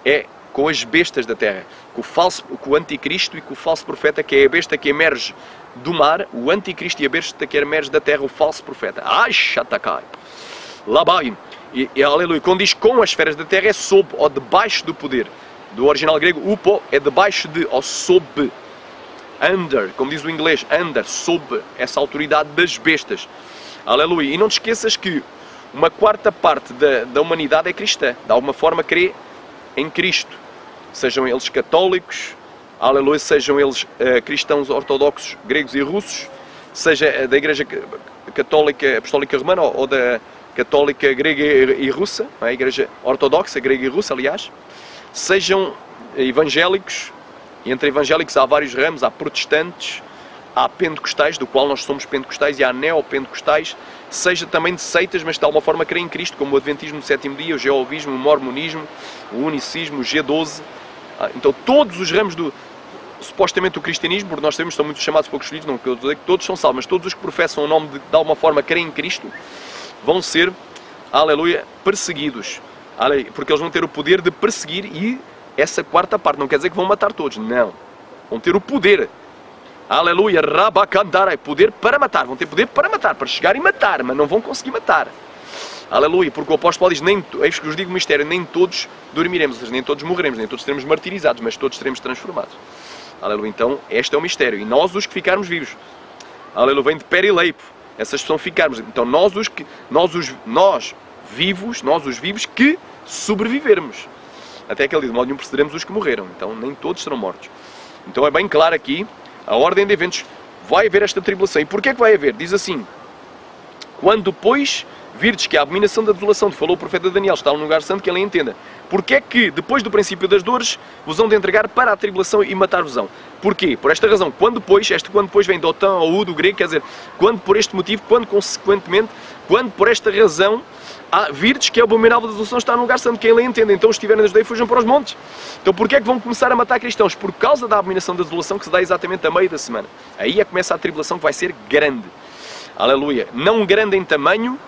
é com as bestas da terra, com o anticristo e com o falso profeta, que é a besta que emerge do mar, o anticristo e a besta que emerge da terra, o falso profeta. Ai, chatakai. Lá vai. E aleluia, quando diz com as feras da terra é sob ou debaixo do poder. Do original grego, upo é debaixo de ou sob. Under, como diz o inglês, under, sob essa autoridade das bestas. Aleluia. E não te esqueças que uma quarta parte da humanidade é cristã. De alguma forma crê em Cristo. Sejam eles católicos, aleluia, sejam eles cristãos ortodoxos gregos e russos, seja da Igreja Católica Apostólica Romana ou da Católica Grega e Russa, a Igreja Ortodoxa Grega e Russa, aliás, sejam evangélicos. E entre evangélicos há vários ramos, há protestantes, há pentecostais, do qual nós somos pentecostais, e há neopentecostais, seja também de seitas, mas de alguma forma creem em Cristo, como o Adventismo do Sétimo Dia, o Jeovismo, o Mormonismo, o Unicismo, o G12. Então todos os ramos supostamente do cristianismo, porque nós sabemos que são muitos chamados poucos filhos, não quero dizer que todos são salvos, mas todos os que professam o nome de alguma forma creem em Cristo, vão ser, aleluia, perseguidos. Porque eles vão ter o poder de perseguir, e essa quarta parte não quer dizer que vão matar todos, não. Vão ter o poder Aleluia, rabacandarai, poder para matar, vão ter poder para matar, para chegar e matar, mas não vão conseguir matar. Aleluia, porque o apóstolo Paulo diz, eis que vos digo o mistério, nem todos dormiremos, ou seja, nem todos morreremos, nem todos seremos martirizados, mas todos seremos transformados. Aleluia, então este é o mistério, e nós os que ficarmos vivos. Aleluia, vem de perileipo, essa expressão ficarmos, então nós os vivos que sobrevivermos. Até que ele diz, de modo nenhum precederemos os que morreram, então nem todos serão mortos. Então é bem claro aqui, a ordem de eventos, vai haver esta tribulação. E porquê é que vai haver? Diz assim, quando depois virdes que a abominação da desolação, falou o profeta Daniel, está no lugar santo, que ele entenda. Porquê é que, depois do princípio das dores, vos hão de entregar para a tribulação e matar-vos-ão? Porquê? Por esta razão, quando depois vem do otan ou do grego, quer dizer, quando por este motivo, quando consequentemente, quando por esta razão, virdes que a abominável desolação está no lugar santo, que ele entenda. Então, os que estiverem na Judeia, fujam para os montes. Então, porquê é que vão começar a matar cristãos? Por causa da abominação da desolação que se dá exatamente a meio da semana. Aí é que começa a tribulação, que vai ser grande. Aleluia. Não grande em tamanho,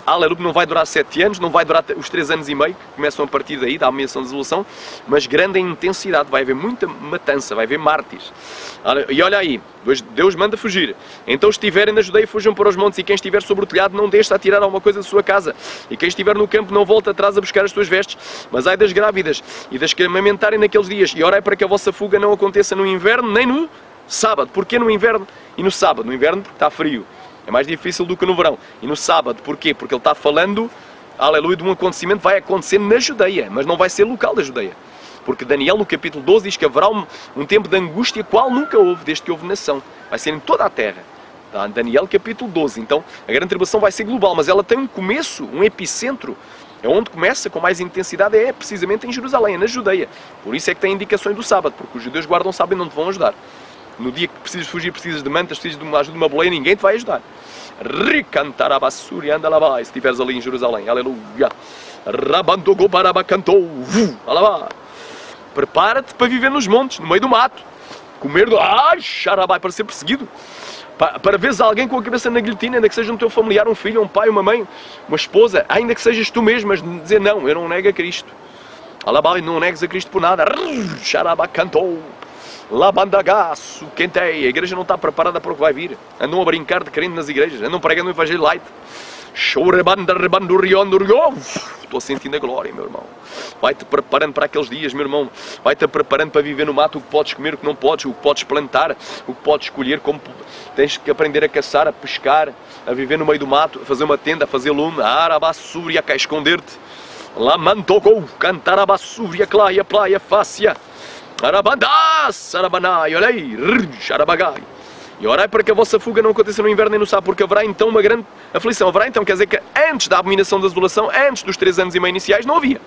aleluia, não vai durar 7 anos, não vai durar os 3 anos e meio, que começam a partir daí, da abominação da desolação, mas grande em intensidade, vai haver muita matança, vai haver mártires. E olha aí, Deus manda fugir. Então, os que estiverem na Judeia, fujam para os montes, e quem estiver sobre o telhado, não deixe a tirar alguma coisa da sua casa. E quem estiver no campo, não volte atrás a buscar as suas vestes, mas ai das grávidas e das que amamentarem naqueles dias. E orai para que a vossa fuga não aconteça no inverno, nem no sábado. Porquê no inverno e no sábado? No inverno, porque está frio. É mais difícil do que no verão. E no sábado, porquê? Porque ele está falando, aleluia, de um acontecimento que vai acontecer na Judeia, mas não vai ser local da Judeia. Porque Daniel, no capítulo 12, diz que haverá um tempo de angústia qual nunca houve, desde que houve nação. Vai ser em toda a terra. Tá? Daniel, capítulo 12. Então, a grande tribulação vai ser global, mas ela tem um começo, um epicentro. É onde começa com mais intensidade, é precisamente em Jerusalém, é na Judeia. Por isso é que tem indicações do sábado, porque os judeus guardam o sábado e não te vão ajudar. No dia que precisas fugir, precisas de mantas, precisas de uma ajuda de uma boleia, ninguém te vai ajudar. Ricantarabassuri, anda lá vai, se estiveres ali em Jerusalém, aleluia. Rabandogobarabacantou, alá. Prepara-te para viver nos montes, no meio do mato. Comer do... Ai, xarabai, para ser perseguido. Para veres alguém com a cabeça na guilhotina, ainda que seja um teu familiar, um filho, um pai, uma mãe, uma esposa, ainda que sejas tu mesmo, mas dizer não, eu não nego a Cristo. Alá, não negues a Cristo por nada. Xarabacantou. Labandagaço, quentei. A igreja não está preparada para o que vai vir. Andam a brincar de crente nas igrejas. Andam pregando o Evangelho light. Estou sentindo a glória, meu irmão. Vai-te preparando para aqueles dias, meu irmão. Vai-te preparando para viver no mato, o que podes comer, o que não podes, o que podes plantar, o que podes escolher, como tens que aprender a caçar, a pescar, a viver no meio do mato, a fazer uma tenda, a fazer lume, a arabassúria, a esconder-te. Lamantogou, cantar a bassúria, claia, plaia, fácia. Arabandás, arabanai, olha aí, arabagai. E orai para que a vossa fuga não aconteça no inverno nem no sábado, porque haverá então uma grande aflição. Haverá então, quer dizer que antes da abominação da desolação, antes dos 3 anos e meio iniciais, não havia.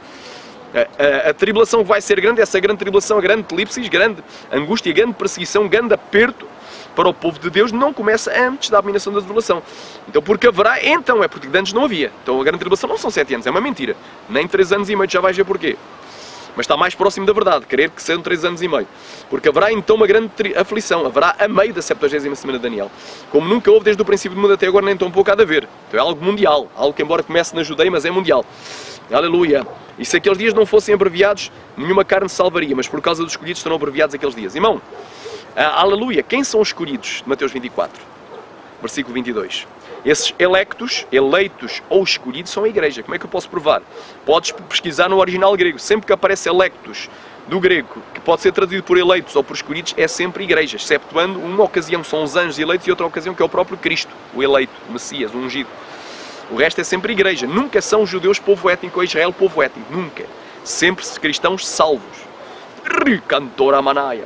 A tribulação vai ser grande, essa grande tribulação, a grande telipsis, grande angústia, grande perseguição, grande aperto para o povo de Deus, não começa antes da abominação da desolação. Então, porque haverá, então é porque antes não havia. Então a grande tribulação não são 7 anos, é uma mentira. Nem 3 anos e meio, já vais ver porquê. Mas está mais próximo da verdade, querer que sejam 3 anos e meio. Porque haverá então uma grande aflição, haverá a meio da 70ª semana de Daniel. Como nunca houve desde o princípio do mundo até agora, nem tão pouco há de haver. Então é algo mundial, algo que embora comece na Judeia, mas é mundial. Aleluia! E se aqueles dias não fossem abreviados, nenhuma carne salvaria, mas por causa dos escolhidos serão abreviados aqueles dias. Irmão, aleluia! Quem são os escolhidos? De Mateus 24, versículo 22. Esses eleitos ou escolhidos são a igreja. Como é que eu posso provar? Podes pesquisar no original grego. Sempre que aparece electos do grego, que pode ser traduzido por eleitos ou por escolhidos, é sempre igreja. Exceptuando uma ocasião são os anjos eleitos e outra ocasião que é o próprio Cristo, o eleito, o Messias, o ungido. O resto é sempre igreja. Nunca são os judeus povo étnico ou Israel povo étnico. Nunca. Sempre cristãos salvos. Cantora Manaia.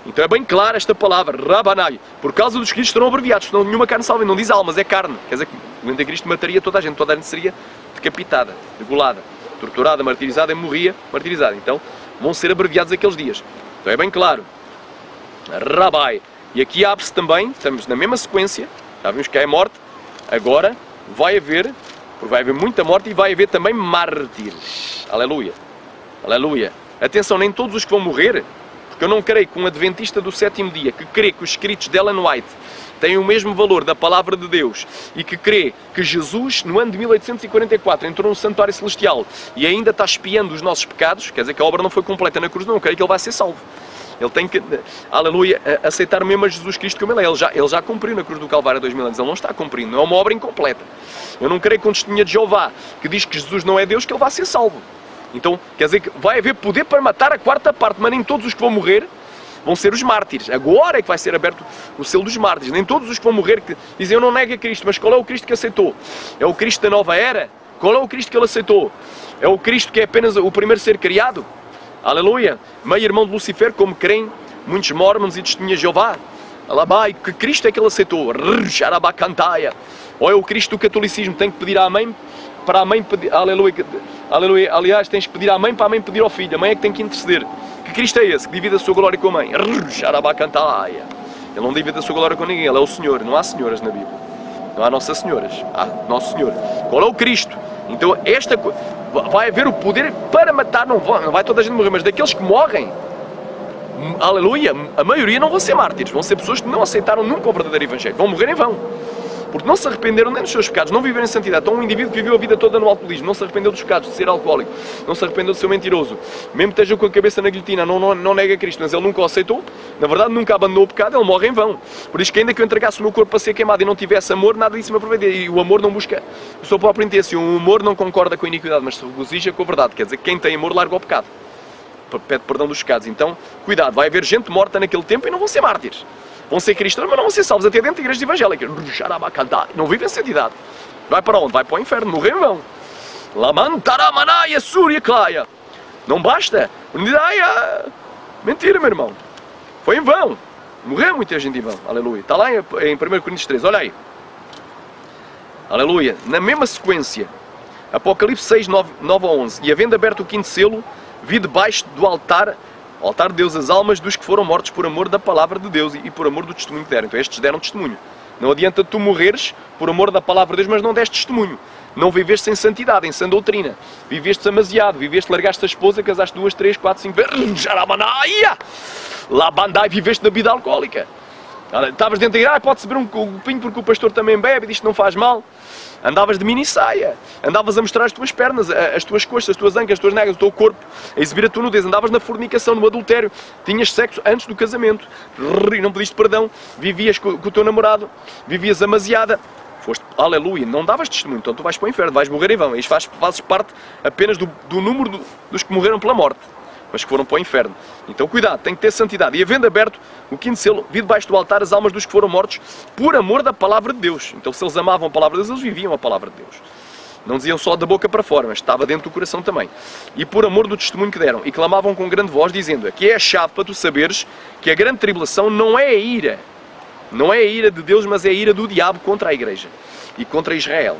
Então é bem clara esta palavra, Rabanai. Por causa dos escolhidos serão abreviados, senão nenhuma carne salva. Não diz almas, é carne. Quer dizer que o anticristo mataria toda a gente seria decapitada, degolada, torturada, martirizada e morria martirizada. Então vão ser abreviados aqueles dias. Então é bem claro. Rabai. E aqui abre-se também, estamos na mesma sequência, já vimos que é morte, agora vai haver muita morte e vai haver também mártires. Aleluia. Aleluia. Atenção, nem todos os que vão morrer. Porque eu não creio que um adventista do 7º dia, que crê que os escritos de Ellen White têm o mesmo valor da palavra de Deus e que crê que Jesus, no ano de 1844, entrou no santuário celestial e ainda está espiando os nossos pecados, quer dizer que a obra não foi completa na cruz, não creio que ele vai ser salvo. Ele tem que, aleluia, aceitar mesmo a Jesus Cristo como Ele é. Ele já cumpriu na cruz do Calvário há 2000 anos. Ele não está cumprindo, não é uma obra incompleta. Eu não creio que um testemunha de Jeová que diz que Jesus não é Deus, que ele vai ser salvo. Então, quer dizer que vai haver poder para matar a quarta parte, mas nem todos os que vão morrer vão ser os mártires. Agora é que vai ser aberto o selo dos mártires. Nem todos os que vão morrer que dizem eu não nego a Cristo, mas qual é o Cristo que aceitou? É o Cristo da nova era? Qual é o Cristo que ele aceitou? É o Cristo que é apenas o primeiro ser criado? Aleluia! Meio irmão de Lucifer, como creem muitos mormons e testemunhas de Jeová. Alabai, que Cristo é que ele aceitou? Ou é o Cristo do catolicismo? Tem que pedir à mãe, para a mãe pedir, aleluia, aleluia, aliás, tens que pedir à mãe para a mãe pedir ao filho, a mãe é que tem que interceder. Que Cristo é esse que divide a sua glória com a mãe? Ele não divide a sua glória com ninguém, ele é o Senhor, não há senhoras na Bíblia. Não há Nossas Senhoras, há Nosso Senhor. Qual é o Cristo? Então esta vai haver o poder para matar, não vai toda a gente morrer, mas daqueles que morrem, aleluia, a maioria não vão ser mártires, vão ser pessoas que não aceitaram nunca o verdadeiro Evangelho, vão morrer em vão. Porque não se arrependeram nem dos seus pecados, não viveram em santidade. Então um indivíduo que viveu a vida toda no alcoolismo, não se arrependeu dos pecados, de ser alcoólico, não se arrependeu de ser mentiroso, mesmo que esteja com a cabeça na guilhotina, não nega Cristo, mas ele nunca o aceitou, na verdade nunca abandonou o pecado, ele morre em vão. Por isso que ainda que eu entregasse o meu corpo para ser queimado e não tivesse amor, nada disso me aproveitaria. E o amor não busca o seu próprio interesse, o amor não concorda com a iniquidade, mas se regozija com a verdade. Quer dizer que quem tem amor larga o pecado, pede perdão dos pecados. Então, cuidado, vai haver gente morta naquele tempo e não vão ser mártires. Vão ser cristãos, mas não vão ser salvos até dentro de igrejas evangélicas. Não vivem em santidade. Vai para onde? Vai para o inferno, morrer em vão. Não basta. Mentira, meu irmão. Foi em vão. Morreu muita gente em vão. Aleluia. Está lá em 1 Coríntios 3. Olha aí. Aleluia. Na mesma sequência. Apocalipse 6, 9 a 11. E havendo aberto o quinto selo, vi debaixo do altar de Deus as almas dos que foram mortos por amor da palavra de Deus e por amor do testemunho que deram. Então estes deram testemunho. Não adianta tu morreres por amor da palavra de Deus, mas não deste testemunho. Não viveste em santidade, em sã doutrina. Viveste amasiado, largaste a esposa, casaste 2, 3, 4, 5 vezes. Lá bandai, viveste na vida alcoólica. Estavas dentro da igreja, pode-se beber um copinho porque o pastor também bebe e diz que não faz mal. Andavas de mini saia, andavas a mostrar as tuas pernas, as tuas coxas, as tuas ancas, as tuas negas, o teu corpo, a exibir a tua nudez, andavas na fornicação, no adultério, tinhas sexo antes do casamento, não pediste perdão, vivias com o teu namorado, vivias amasiada, foste, aleluia, não davas testemunho, então tu vais para o inferno, vais morrer em vão, e fazes parte apenas do número dos que morreram pela morte, mas que foram para o inferno. Então cuidado, tem que ter santidade. E havendo aberto o quinto selo, vi debaixo do altar as almas dos que foram mortos por amor da palavra de Deus. Então se eles amavam a palavra de Deus, eles viviam a palavra de Deus. Não diziam só da boca para fora, mas estava dentro do coração também. E por amor do testemunho que deram. E clamavam com grande voz, dizendo, aqui é a chave para tu saberes que a grande tribulação não é a ira. Não é a ira de Deus, mas é a ira do diabo contra a igreja e contra Israel.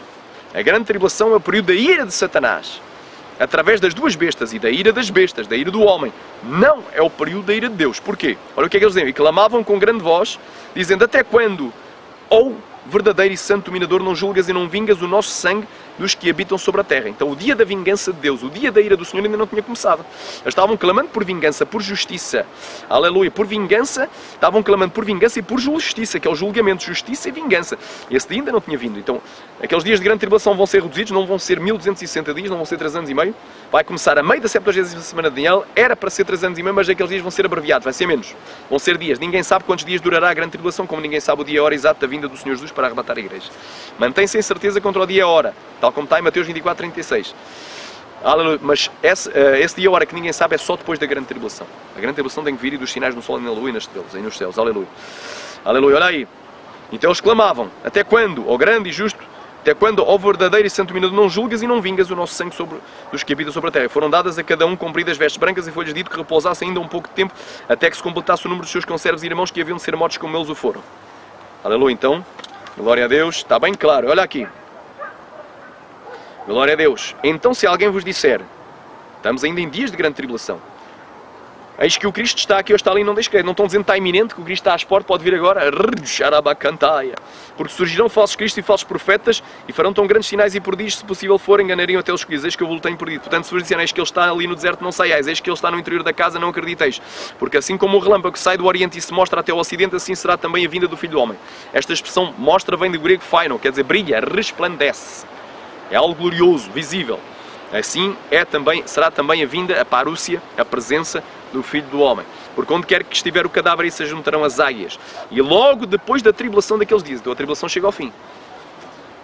A grande tribulação é o período da ira de Satanás, através das duas bestas e da ira das bestas, da ira do homem. Não é o período da ira de Deus. Porquê? Olha o que é que eles diziam. E clamavam com grande voz, dizendo, até quando, ou verdadeiro e santo dominador, não julgas e não vingas o nosso sangue dos que habitam sobre a terra. Então o dia da vingança de Deus, o dia da ira do Senhor ainda não tinha começado. Eles estavam clamando por vingança, por justiça. Aleluia, por vingança, estavam clamando por vingança e por justiça, que é o julgamento, justiça e vingança. Esse dia ainda não tinha vindo. Então, aqueles dias de grande tribulação vão ser reduzidos, não vão ser 1260 dias, não vão ser 3 anos e meio. Vai começar a meio da 70ª semana de Daniel, era para ser 3 anos e meio, mas aqueles dias vão ser abreviados, vai ser menos. Vão ser dias. Ninguém sabe quantos dias durará a grande tribulação, como ninguém sabe o dia e a hora exata da vinda do Senhor Jesus para arrebatar a igreja. Mantém-se em certeza contra o dia e a hora, tal como está em Mateus 24, 36. Aleluia. Mas esse dia e a hora que ninguém sabe é só depois da grande tribulação. A grande tribulação tem que vir e dos sinais no sol e na lua e nas estrelas, aí nos céus. Aleluia. Aleluia. Olha aí. Então eles clamavam, até quando, ó grande e justo, até quando, ó verdadeiro e santo dominador, não julgas e não vingas o nosso sangue dos que habitam sobre a terra? Foram dadas a cada um compridas vestes brancas e foi-lhes dito que repousasse ainda um pouco de tempo até que se completasse o número dos seus conservos e irmãos que haviam de ser mortos como eles o foram. Aleluia. Então, glória a Deus, está bem claro, olha aqui. Glória a Deus. Então se alguém vos disser, estamos ainda em dias de grande tribulação, eis que o Cristo está aqui ou está ali, não deixe crer. Não estão dizendo que está iminente, que o Cristo está às portas, pode vir agora. Porque surgirão falsos cristos e falsos profetas e farão tão grandes sinais e prodígios, se possível for, enganariam até os escolhidos. Eis que eu vos tenho perdido. Portanto, se vos disserem, eis que ele está ali no deserto, não saiais. Eis que ele está no interior da casa, não acrediteis. Porque assim como o relâmpago sai do Oriente e se mostra até o Ocidente, assim será também a vinda do Filho do Homem. Esta expressão mostra vem do grego phaino, quer dizer brilha, resplandece. É algo glorioso, visível. Assim será também a vinda, a parúcia, a presença, do Filho do Homem. Porque onde quer que estiver o cadáver, aí se juntarão as águias. E logo depois da tribulação daqueles dias, então a tribulação chega ao fim,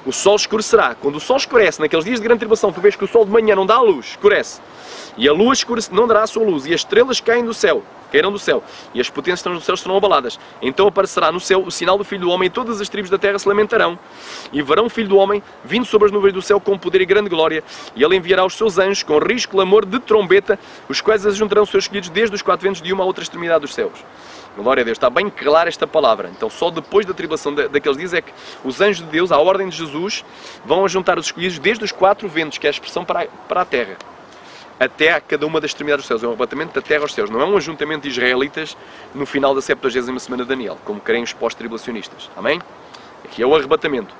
o sol escurecerá. Quando o sol escurece, naqueles dias de grande tribulação, tu vês que o sol de manhã não dá a luz, escurece. E a lua não dará a sua luz, e as estrelas cairão do céu, e as potências do céu serão abaladas. Então aparecerá no céu o sinal do Filho do Homem, e todas as tribos da terra se lamentarão. E verão o Filho do Homem vindo sobre as nuvens do céu com poder e grande glória. E ele enviará os seus anjos com risco clamor de trombeta, os quais ajuntarão os seus escolhidos desde os quatro ventos de uma a outra extremidade dos céus. Glória a Deus, está bem clara esta palavra. Então só depois da tribulação daqueles dias é que os anjos de Deus, à ordem de Jesus, vão ajuntar os escolhidos desde os quatro ventos, que é a expressão para a terra, até a cada uma das extremidades dos céus. É um arrebatamento da terra aos céus. Não é um ajuntamento de israelitas no final da 70ª semana de Daniel, como creem os pós-tribulacionistas. Amém? Aqui é o arrebatamento.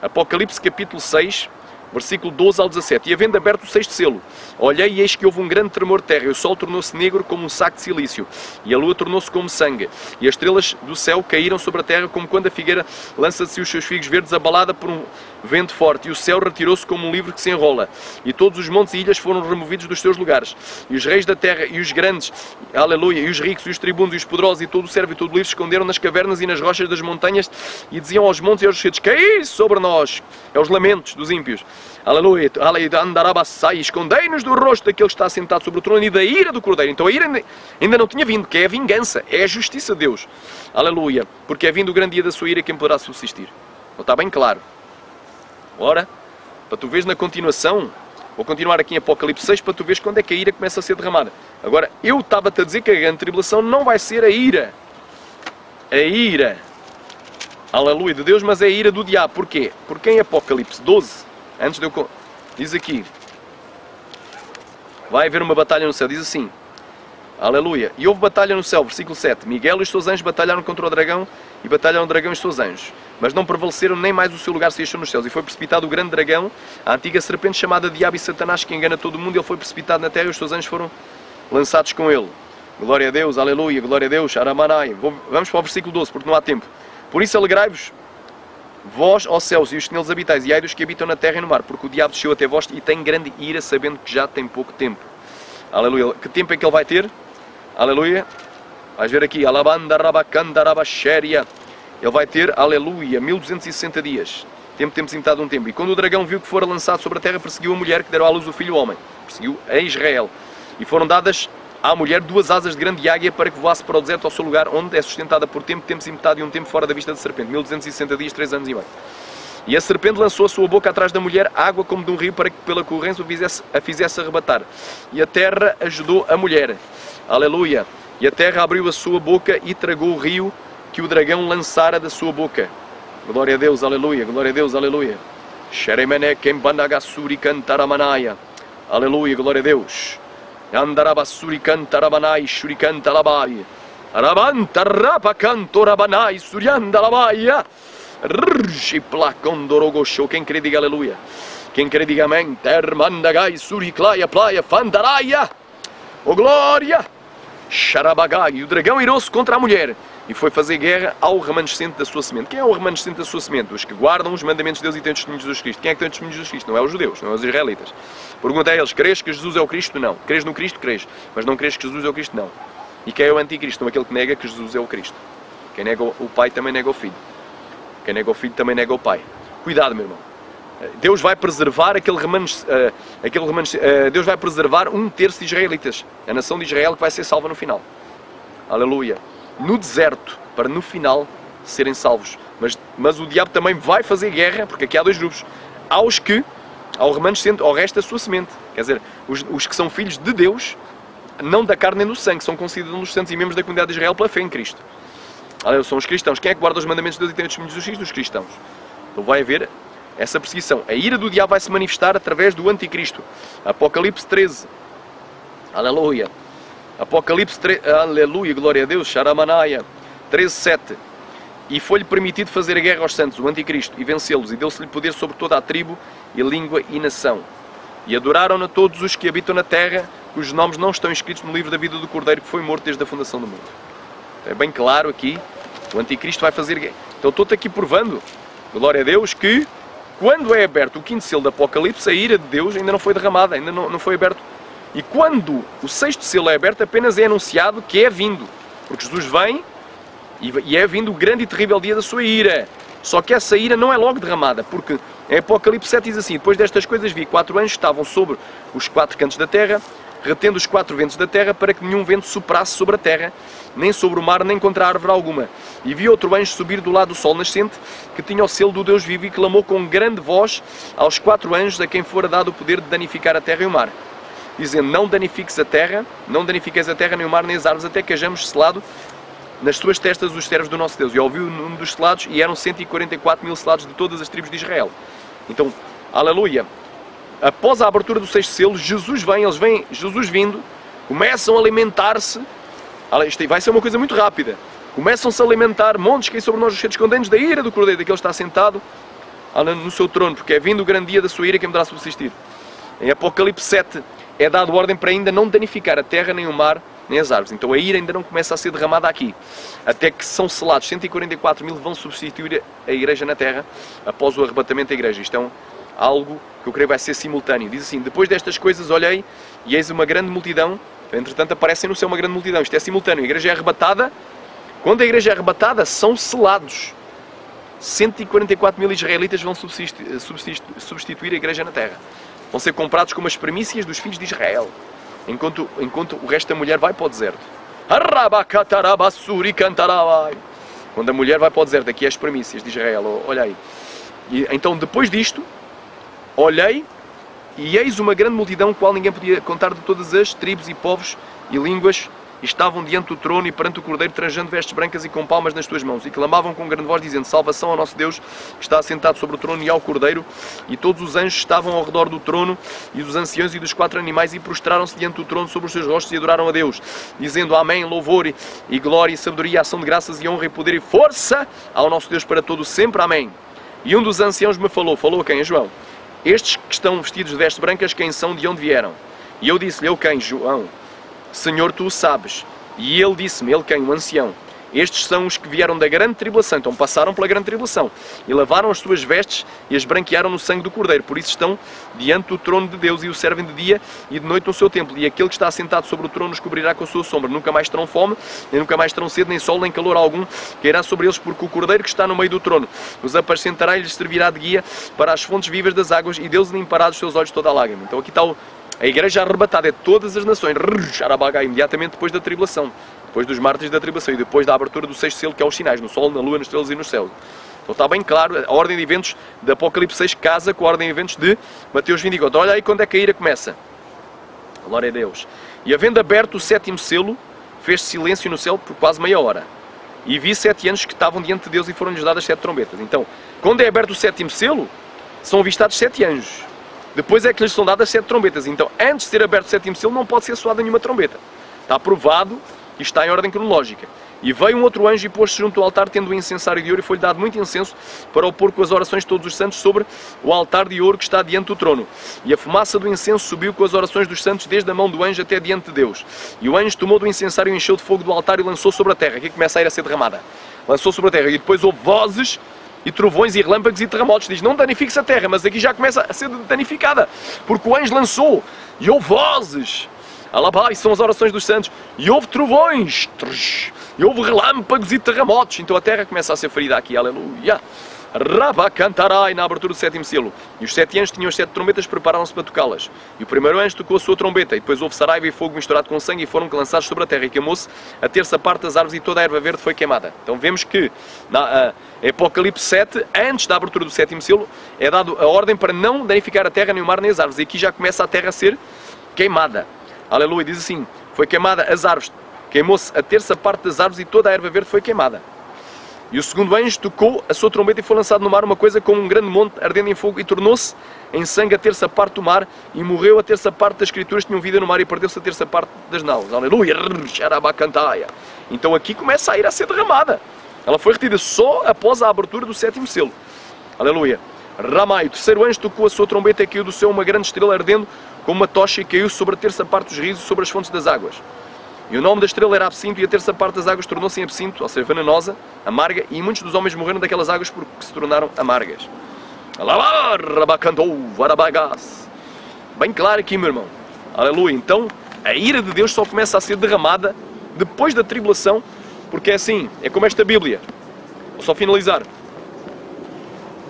Apocalipse capítulo 6, versículo 12 ao 17. E havendo aberto o sexto selo, olhei e eis que houve um grande tremor de terra, e o sol tornou-se negro como um saco de silício, e a lua tornou-se como sangue, e as estrelas do céu caíram sobre a terra, como quando a figueira lança de si os seus figos verdes, abalada por um vento forte, e o céu retirou-se como um livro que se enrola, e todos os montes e ilhas foram removidos dos seus lugares, e os reis da terra, e os grandes, aleluia, e os ricos, e os tribunos, e os poderosos, e todo o servo, e todo o livre, se esconderam nas cavernas e nas rochas das montanhas, e diziam aos montes e aos rochedos: caí sobre nós. É os lamentos dos ímpios. Aleluia, andarabassai, escondei-nos do rosto daquele que está sentado sobre o trono e da ira do Cordeiro. Então a ira ainda não tinha vindo, que é a vingança, é a justiça de Deus. Aleluia, porque é vindo o grande dia da sua ira, quem poderá subsistir. Então está bem claro. Ora, para tu veres na continuação, vou continuar aqui em Apocalipse 6, para tu veres quando é que a ira começa a ser derramada. Agora, eu estava-te a dizer que a grande tribulação não vai ser a ira, aleluia, de Deus, mas é a ira do diabo. Porquê? Porque em Apocalipse 12, antes de eu... diz aqui, vai haver uma batalha no céu, diz assim, aleluia, e houve batalha no céu, versículo 7, Miguel e os seus anjos batalharam contra o dragão, e batalharam o dragão e os seus anjos, mas não prevaleceram, nem mais o seu lugar se achou nos céus, e foi precipitado o grande dragão, a antiga serpente chamada Diabo e Satanás, que engana todo o mundo, e ele foi precipitado na terra, e os seus anjos foram lançados com ele. Glória a Deus, aleluia, glória a Deus, Aramanai. Vamos para o versículo 12, porque não há tempo. Por isso alegrai-vos, vós, ó céus, e os que neles habitais, e ai dos que habitam na terra e no mar, porque o diabo desceu até vós e tem grande ira, sabendo que já tem pouco tempo. Aleluia. Que tempo é que ele vai ter? Aleluia. Vais ver aqui, alabanda rabacanda rabachéria. Ele vai ter, aleluia, 1260 dias. Temos metade de um tempo. E quando o dragão viu que fora lançado sobre a terra, perseguiu a mulher que deram à luz o filho homem. Perseguiu a Israel. E foram dadas à mulher duas asas de grande águia para que voasse para o deserto ao seu lugar, onde é sustentada por tempos e metade e um tempo fora da vista da serpente. 1260 dias, 3 anos e meio. E a serpente lançou a sua boca atrás da mulher, água como de um rio, para que pela corrente a fizesse arrebatar. E a terra ajudou a mulher. Aleluia. E a terra abriu a sua boca e tragou o rio que o dragão lançara da sua boca. Glória a Deus, aleluia. Glória a Deus, aleluia. Aleluia, glória a Deus. Andarabassuri cantarabanai, shuri cantalabai. Arabanta rapacanto rabanai, suriandalabaia. Rrrj, placondorogosho. Quem crê, diga aleluia. Quem crê, diga amém. Termandagai, suriclaia, plaia, fandaraia. Oh glória. Xarabagai. E o dragão irou-se contra a mulher e foi fazer guerra ao remanescente da sua semente. Quem é o remanescente da sua semente? Os que guardam os mandamentos de Deus e têm testemunhos de Jesus Cristo. Quem é que tem testemunhos de Jesus Cristo? Não é os judeus, não é os israelitas. Pergunta a eles: crês que Jesus é o Cristo? Não. Crês no Cristo? Crês. Mas não crês que Jesus é o Cristo? Não. E quem é o anticristo? Não, aquele que nega que Jesus é o Cristo. Quem nega o Pai também nega o Filho. Quem nega o Filho também nega o Pai. Cuidado, meu irmão. Deus vai preservar Deus vai preservar 1/3 de israelitas. A nação de Israel que vai ser salva no final. Aleluia. No deserto, para no final serem salvos. Mas o diabo também vai fazer guerra, porque aqui há dois grupos. Ao remanescente, ao resto da sua semente. Quer dizer, os que são filhos de Deus, não da carne nem do sangue, são considerados santos e membros da comunidade de Israel pela fé em Cristo. São os cristãos. Quem é que guarda os mandamentos de Deus e tem os testemunhos dos Cristo? Os cristãos. Então vai haver essa perseguição. A ira do diabo vai se manifestar através do anticristo. Apocalipse 13. Aleluia. Apocalipse 13. Aleluia, glória a Deus. Xaramanaia. 13:7. E foi-lhe permitido fazer a guerra aos santos, o anticristo, e vencê-los, e deu-se-lhe poder sobre toda a tribo, e língua e nação. E adoraram-na todos os que habitam na terra, cujos nomes não estão escritos no livro da vida do Cordeiro, que foi morto desde a fundação do mundo. É bem claro aqui, o anticristo vai fazer guerra. Então estou-te aqui provando, glória a Deus, que quando é aberto o quinto selo do Apocalipse, a ira de Deus ainda não foi derramada, ainda não foi aberto E quando o sexto selo é aberto, apenas é anunciado que é vindo. Porque Jesus vem e é vindo o grande e terrível dia da sua ira. Só que essa ira não é logo derramada, porque em Apocalipse 7 diz assim: depois destas coisas vi 4 anjos que estavam sobre os 4 cantos da terra, retendo os 4 ventos da terra, para que nenhum vento soprasse sobre a terra, nem sobre o mar, nem contra a árvore alguma. E vi outro anjo subir do lado do sol nascente, que tinha o selo do Deus vivo, e clamou com grande voz aos 4 anjos a quem fora dado o poder de danificar a terra e o mar, dizendo: não danifiques a terra, não danifiqueis a terra, nem o mar, nem as árvores, até que hajamos selado nas suas testas os servos do nosso Deus. E ouviu o número dos selados, e eram 144 mil selados de todas as tribos de Israel. Então, aleluia, após a abertura do sexto selo, Jesus vem, Jesus vindo, começam a alimentar-se. Isto vai ser uma coisa muito rápida. Começam-se a alimentar, montes caem sobre nós os seres escondentes da ira do Cordeiro, daquele que está sentado no seu trono, porque é vindo o grande dia da sua ira que me dará subsistir. Em Apocalipse 7 é dado ordem para ainda não danificar a terra, nem o mar, nem as árvores. Então a ira ainda não começa a ser derramada aqui. Até que são selados 144 mil, vão substituir a igreja na terra após o arrebatamento da igreja. Isto é algo que eu creio vai ser simultâneo. Diz assim: depois destas coisas olhei e eis uma grande multidão. Entretanto aparecem no céu uma grande multidão. Isto é simultâneo. A igreja é arrebatada. Quando a igreja é arrebatada, são selados. 144 mil israelitas vão substituir a igreja na terra. Vão ser comprados como as primícias dos filhos de Israel. Enquanto o resto da mulher vai para o deserto. Quando a mulher vai para o deserto, aqui é as primícias de Israel. Olha aí. E, então, depois disto, olhei e eis uma grande multidão, qual ninguém podia contar, de todas as tribos e povos e línguas, e estavam diante do trono e perante o Cordeiro, trajando vestes brancas e com palmas nas suas mãos, e clamavam com grande voz, dizendo: salvação ao nosso Deus, que está assentado sobre o trono, e ao Cordeiro. E todos os anjos estavam ao redor do trono, e dos anciãos e dos 4 animais, e prostraram-se diante do trono sobre os seus rostos, e adoraram a Deus, dizendo: amém, louvor e glória e sabedoria, ação de graças e honra e poder e força ao nosso Deus para todo sempre, amém. E um dos anciãos me falou a quem? A João: estes que estão vestidos de vestes brancas, quem são, de onde vieram? E eu disse-lhe: eu quem? João: Senhor, tu o sabes. E ele disse-me: ele quem? O ancião: estes são os que vieram da grande tribulação. Então passaram pela grande tribulação e lavaram as suas vestes e as branquearam no sangue do Cordeiro. Por isso estão diante do trono de Deus e o servem de dia e de noite no seu templo. E aquele que está assentado sobre o trono os cobrirá com a sua sombra. Nunca mais terão fome, nem nunca mais terão sede, nem sol, nem calor algum cairá sobre eles, porque o Cordeiro que está no meio do trono os apacentará e lhes servirá de guia para as fontes vivas das águas, e Deus limpará dos seus olhos toda a lágrima. Então aqui está a igreja arrebatada, é de todas as nações, imediatamente depois da tribulação, depois dos mártires da tribulação e depois da abertura do sexto selo, que é os sinais, no sol, na lua, nas estrelas e no céu. Então está bem claro, a ordem de eventos de Apocalipse 6 casa com a ordem de eventos de Mateus 24. Olha aí quando é que a ira começa. Glória a Deus. E havendo aberto o 7º selo, fez silêncio no céu por quase meia hora. E vi 7 anjos que estavam diante de Deus e foram-lhes dadas 7 trombetas. Então, quando é aberto o 7º selo, são avistados 7 anjos. Depois é que lhes são dadas 7 trombetas. Então, antes de ser aberto o 7º selo, não pode ser soada nenhuma trombeta. Está aprovado e está em ordem cronológica. E veio um outro anjo e pôs-se junto ao altar, tendo um incensário de ouro, e foi-lhe dado muito incenso para o pôr com as orações de todos os santos sobre o altar de ouro que está diante do trono. E a fumaça do incenso subiu com as orações dos santos desde a mão do anjo até diante de Deus. E o anjo tomou do incensário e encheu de fogo do altar e lançou sobre a terra. Aqui começa a ir a ser derramada. Lançou sobre a terra. E depois houve vozes e trovões e relâmpagos e terremotos. Diz: não danifiques a terra, mas aqui já começa a ser danificada, porque o anjo lançou e houve vozes. Alabai, são as orações dos santos. E houve trovões, e houve relâmpagos e terremotos. Então a terra começa a ser ferida aqui, aleluia. Rabá cantarai na abertura do 7º selo. E os 7 anjos tinham as 7 trombetas, prepararam-se para tocá-las. E o primeiro anjo tocou a sua trombeta, e depois houve saraiva e fogo misturado com sangue, e foram lançados sobre a terra, e queimou-se a terça parte das árvores, e toda a erva verde foi queimada. Então vemos que em Apocalipse 7, antes da abertura do 7º selo, é dado a ordem para não danificar a terra, nem o mar, nem as árvores. E aqui já começa a terra a ser queimada. Aleluia, diz assim: foi queimada as árvores, queimou-se a terça parte das árvores, e toda a erva verde foi queimada. E o segundo anjo tocou a sua trombeta, e foi lançado no mar uma coisa como um grande monte ardendo em fogo, e tornou-se em sangue a terça parte do mar, e morreu a terça parte das criaturas que tinham vida no mar, e perdeu-se a terça parte das naus. Aleluia! Então aqui começa a ir a ser derramada. Ela foi retida só após a abertura do 7º selo. Aleluia! Ramai, o terceiro anjo tocou a sua trombeta, e caiu do céu uma grande estrela ardendo como uma tocha, e caiu sobre a terça parte dos rios e sobre as fontes das águas. E o nome da estrela era Absinto, e a terça parte das águas tornou-se em absinto, ou seja, venenosa, amarga, e muitos dos homens morreram daquelas águas porque se tornaram amargas. Bem claro aqui, meu irmão. Aleluia. Então, a ira de Deus só começa a ser derramada depois da tribulação, porque é assim, é como esta Bíblia. Vou só finalizar.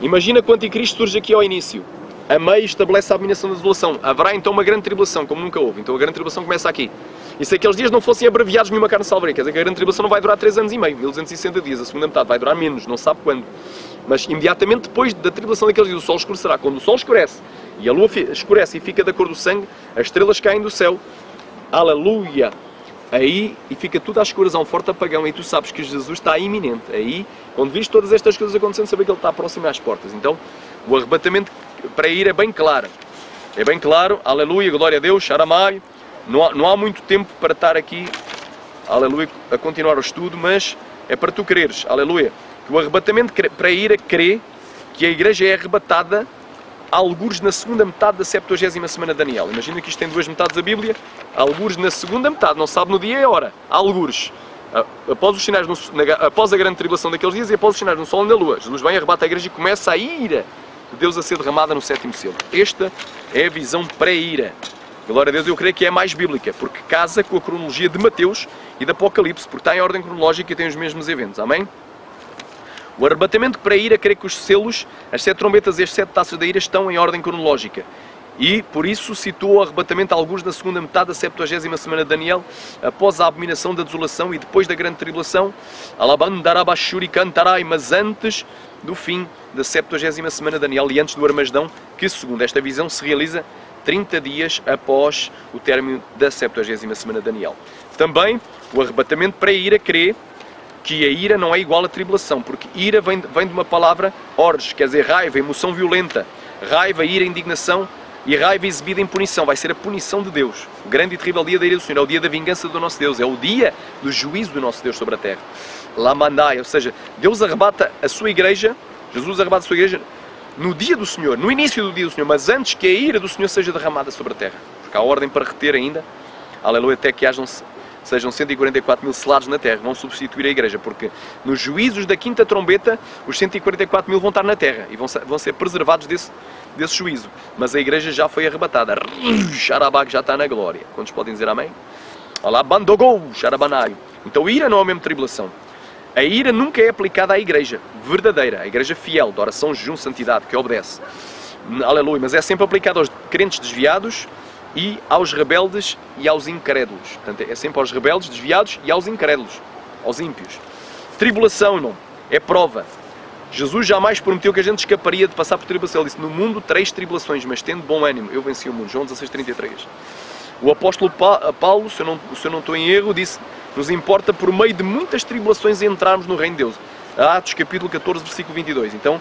Imagina que o anticristo surge aqui ao início. A meio estabelece a abominação da desolação. Haverá então uma grande tribulação, como nunca houve. Então a grande tribulação começa aqui. E se aqueles dias não fossem abreviados nenhuma carne salvaria, quer dizer que a grande tribulação não vai durar 3 anos e meio, 1260 dias, a segunda metade vai durar menos, não sabe quando. Mas imediatamente depois da tribulação daqueles dias o sol escurecerá. Quando o sol escurece e a lua escurece e fica da cor do sangue, as estrelas caem do céu. Aleluia! Aí, e fica tudo às escuras, há um forte apagão, e tu sabes que Jesus está iminente. Aí, quando viste todas estas coisas acontecendo, saber que Ele está próximo às portas. Então, o arrebatamento para ir é bem claro. É bem claro, aleluia, glória a Deus, Sharamai. Não há muito tempo para estar aqui, aleluia, a continuar o estudo, mas é para tu creres, aleluia. Que o arrebatamento para ir crê que a igreja é arrebatada algures na segunda metade da 70ª semana de Daniel. Imagina que isto tem 2 metades da Bíblia, algures na segunda metade, não sabe no dia e a hora, algures. Após os sinais após a grande tribulação daqueles dias e após os sinais no sol e na lua, Jesus vem, arrebata a igreja e começa a ira de Deus a ser derramada no 7º selo. Esta é a visão pré-ira. Glória a Deus, eu creio que é mais bíblica, porque casa com a cronologia de Mateus e de Apocalipse, porque está em ordem cronológica e tem os mesmos eventos. Amém? O arrebatamento para a ira crê que os selos, as 7 trombetas e as 7 taças da ira estão em ordem cronológica. E, por isso, citou o arrebatamento a alguns na segunda metade da 70ª semana de Daniel, após a abominação da desolação e depois da grande tribulação, alabandarabashuri cantarai, mas antes do fim da 70ª semana de Daniel e antes do Armagedão, que, segundo esta visão, se realiza 30 dias após o término da 70ª semana de Daniel. Também, o arrebatamento para a ira crê que a ira não é igual à tribulação, porque ira vem de uma palavra ores, quer dizer raiva, emoção violenta. Raiva, ira, indignação e raiva exibida em punição. Vai ser a punição de Deus. O grande e terrível dia da ira do Senhor, é o dia da vingança do nosso Deus, é o dia do juízo do nosso Deus sobre a terra. Lamandai, ou seja, Deus arrebata a sua igreja, Jesus arrebata a sua igreja no dia do Senhor, no início do dia do Senhor, mas antes que a ira do Senhor seja derramada sobre a terra. Porque há ordem para reter ainda, aleluia, até que sejam 144 mil selados na terra, vão substituir a igreja, porque nos juízos da quinta trombeta, os 144 mil vão estar na terra e vão ser preservados desse juízo. Mas a igreja já foi arrebatada. Xarabá, que já está na glória. Quantos podem dizer amém? Olá, bandogou, xarabanário. Então, ira não é a mesma tribulação. A ira nunca é aplicada à igreja verdadeira, à igreja fiel, de oração, jejum, santidade, que obedece. Aleluia. Mas é sempre aplicada aos crentes desviados e aos rebeldes e aos incrédulos. Portanto, é sempre aos rebeldes, desviados e aos incrédulos, aos ímpios. Tribulação, irmão, é prova. Jesus jamais prometeu que a gente escaparia de passar por tribulação. Ele disse, no mundo 3 tribulações, mas tendo bom ânimo, eu venci o mundo. João 16:33. O apóstolo Paulo, se eu não estou em erro, disse, nos importa por meio de muitas tribulações entrarmos no reino de Deus. Atos capítulo 14, versículo 22. Então,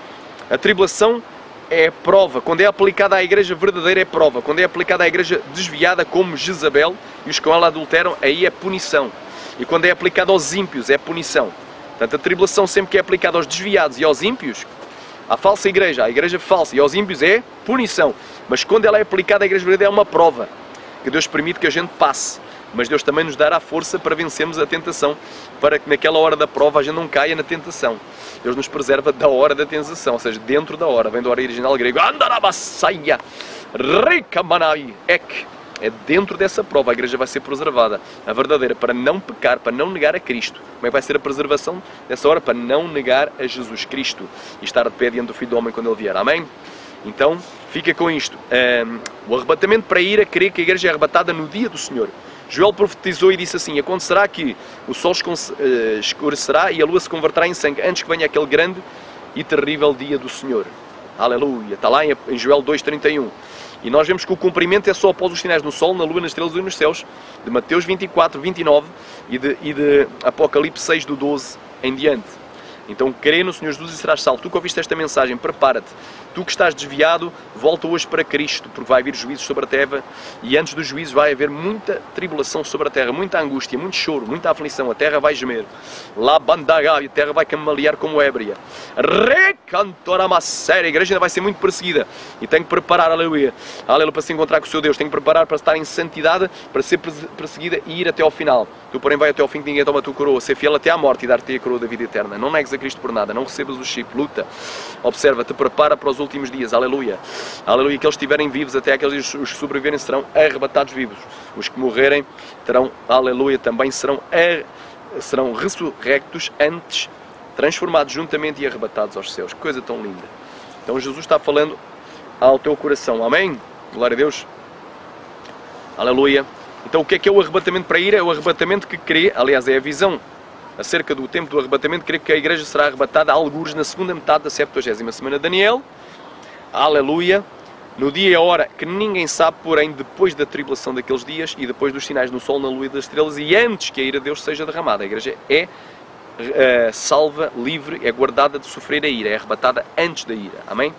a tribulação é prova. Quando é aplicada à igreja verdadeira é prova. Quando é aplicada à igreja desviada como Jezabel e os que com ela adulteram, aí é punição. E quando é aplicada aos ímpios é punição. Portanto, a tribulação sempre que é aplicada aos desviados e aos ímpios, à falsa igreja, à igreja falsa e aos ímpios é punição. Mas quando ela é aplicada à igreja verdadeira é uma prova que Deus permite que a gente passe. Mas Deus também nos dará força para vencermos a tentação, para que naquela hora da prova a gente não caia na tentação. Deus nos preserva da hora da tentação, ou seja, dentro da hora. Vem do original grego, andarabassaia, rekamanai, ek. É dentro dessa prova a igreja vai ser preservada, a verdadeira, para não pecar, para não negar a Cristo. Como é que vai ser a preservação dessa hora? Para não negar a Jesus Cristo e estar de pé diante do Filho do Homem quando Ele vier. Amém? Então, fica com isto. O arrebatamento para a ira crê que a igreja é arrebatada no dia do Senhor. Joel profetizou e disse assim, acontecerá que o sol escurecerá e a lua se converterá em sangue, antes que venha aquele grande e terrível dia do Senhor. Aleluia. Está lá em Joel 2:31. E nós vemos que o cumprimento é só após os sinais no sol, na lua, nas estrelas e nos céus, de Mateus 24:29 e de Apocalipse 6, do 12 em diante. Então, crê no Senhor Jesus e serás salvo. Tu que ouviste esta mensagem, prepara-te. Tu que estás desviado, volta hoje para Cristo, porque vai haver juízos sobre a terra e antes do juízo vai haver muita tribulação sobre a terra, muita angústia, muito choro, muita aflição. A terra vai gemer. Lá bandaga, a terra vai camalear como ébria. Recantoramacera, a igreja ainda vai ser muito perseguida e tem que preparar, aleluia, aleluia, para se encontrar com o seu Deus. Tem que preparar para estar em santidade, para ser perseguida e ir até ao final. Tu, porém, vai até ao fim que ninguém toma a tua coroa, ser fiel até à morte e dar-te a coroa da vida eterna. Não negues entregues a Cristo por nada, não recebas o chip, luta, observa, te prepara para os últimos dias, aleluia, aleluia, que eles estiverem vivos até aqueles dias, os que sobreviverem serão arrebatados vivos, os que morrerem terão, aleluia, também serão ressurrectos antes, transformados juntamente e arrebatados aos céus. Que coisa tão linda. Então Jesus está falando ao teu coração, amém? Glória a Deus, aleluia. Então o que é o arrebatamento para a ira? É o arrebatamento que crê, aliás é a visão acerca do tempo do arrebatamento, crê que a igreja será arrebatada a algures na segunda metade da 70ª semana de Daniel, aleluia, no dia e a hora que ninguém sabe, porém depois da tribulação daqueles dias e depois dos sinais no sol, na lua e das estrelas e antes que a ira de Deus seja derramada. A igreja é salva, livre, é guardada de sofrer a ira, é arrebatada antes da ira, amém?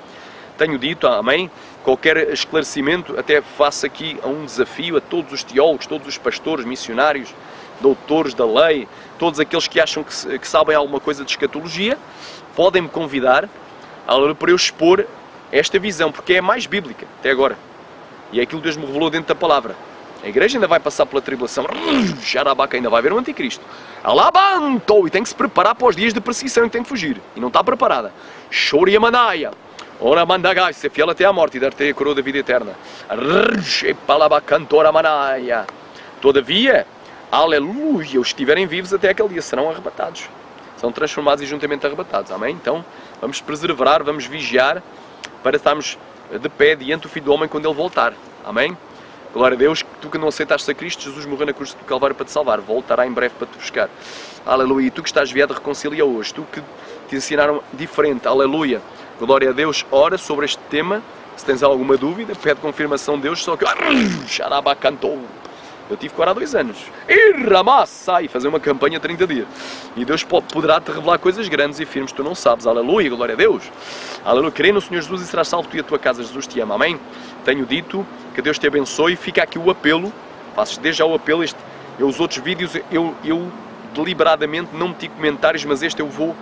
Tenho dito, amém? Qualquer esclarecimento, até faço aqui um desafio a todos os teólogos, todos os pastores, missionários, doutores da lei, todos aqueles que acham que sabem alguma coisa de escatologia, podem-me convidar para eu expor esta visão, porque é a mais bíblica até agora. E é aquilo que Deus me revelou dentro da palavra. A igreja ainda vai passar pela tribulação, Xarabaca, ainda vai haver um anticristo. Alabanto! E tem que se preparar para os dias de perseguição e tem que fugir. E não está preparada. Shoriamanaia. Ora mandagai, ser fiel até à morte e dar-te a coroa da vida eterna. Todavia, aleluia, os que estiverem vivos até aquele dia serão arrebatados. São transformados e juntamente arrebatados, amém? Então, vamos preservar, vamos vigiar para estarmos de pé diante do Filho do Homem quando Ele voltar, amém? Glória a Deus, tu que não aceitaste a Cristo, Jesus morreu na cruz do Calvário para te salvar, voltará em breve para te buscar. Aleluia, e tu que estás viado, reconcilia hoje, tu que te ensinaram diferente, aleluia. Glória a Deus, ora sobre este tema, se tens alguma dúvida, pede confirmação de Deus, só que Xarabacantou. Eu tive que orar 2 anos. E fazer uma campanha 30 dias. E Deus poderá te revelar coisas grandes e firmes que tu não sabes. Aleluia, glória a Deus. Aleluia, crê no Senhor Jesus e serás salvo tu e a tua casa. Jesus te ama, amém? Tenho dito, que Deus te abençoe. Fica aqui o apelo, faço desde já o apelo. Os outros vídeos, eu deliberadamente não meti comentários, mas este eu vou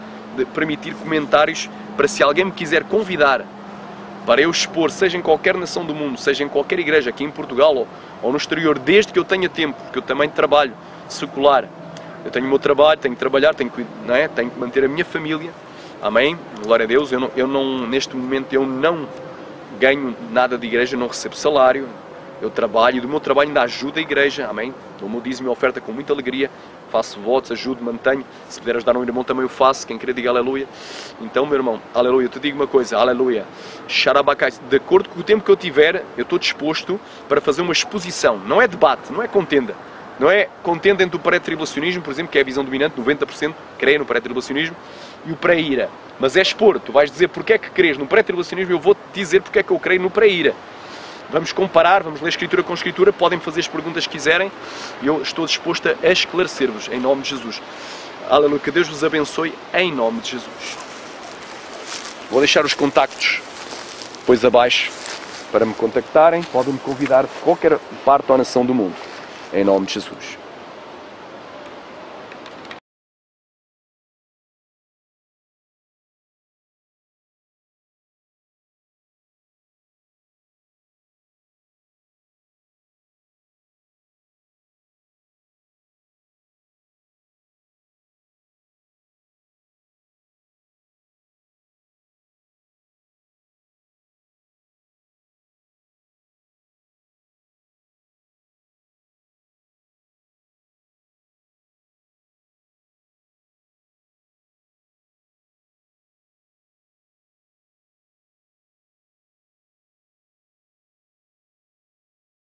permitir comentários para se alguém me quiser convidar para eu expor, seja em qualquer nação do mundo, seja em qualquer igreja, aqui em Portugal ou no exterior, desde que eu tenha tempo, porque eu também trabalho secular. Eu tenho o meu trabalho, tenho que trabalhar, tenho que manter a minha família, amém? Glória a Deus, neste momento eu não ganho nada de igreja, não recebo salário, eu trabalho e do meu trabalho ainda ajudo a igreja, amém? Dou o meu dízimo e oferta com muita alegria, faço votos, ajudo, mantenho, se puder ajudar um irmão também eu faço, quem querer diga aleluia. Então, meu irmão, aleluia, eu te digo uma coisa, aleluia, Xarabacai, de acordo com o tempo que eu tiver, eu estou disposto para fazer uma exposição, não é debate, não é contenda, não é contenda entre o pré-tribulacionismo, por exemplo, que é a visão dominante, 90% creem no pré-tribulacionismo, e o pré-ira, mas é expor, tu vais dizer porque é que crês no pré-tribulacionismo, eu vou-te dizer porque é que eu creio no pré-ira. Vamos comparar, vamos ler Escritura com Escritura, podem fazer as perguntas que quiserem e eu estou disposto a esclarecer-vos, em nome de Jesus. Aleluia, que Deus vos abençoe, em nome de Jesus. Vou deixar os contactos depois abaixo para me contactarem, podem me convidar de qualquer parte ou nação do mundo, em nome de Jesus.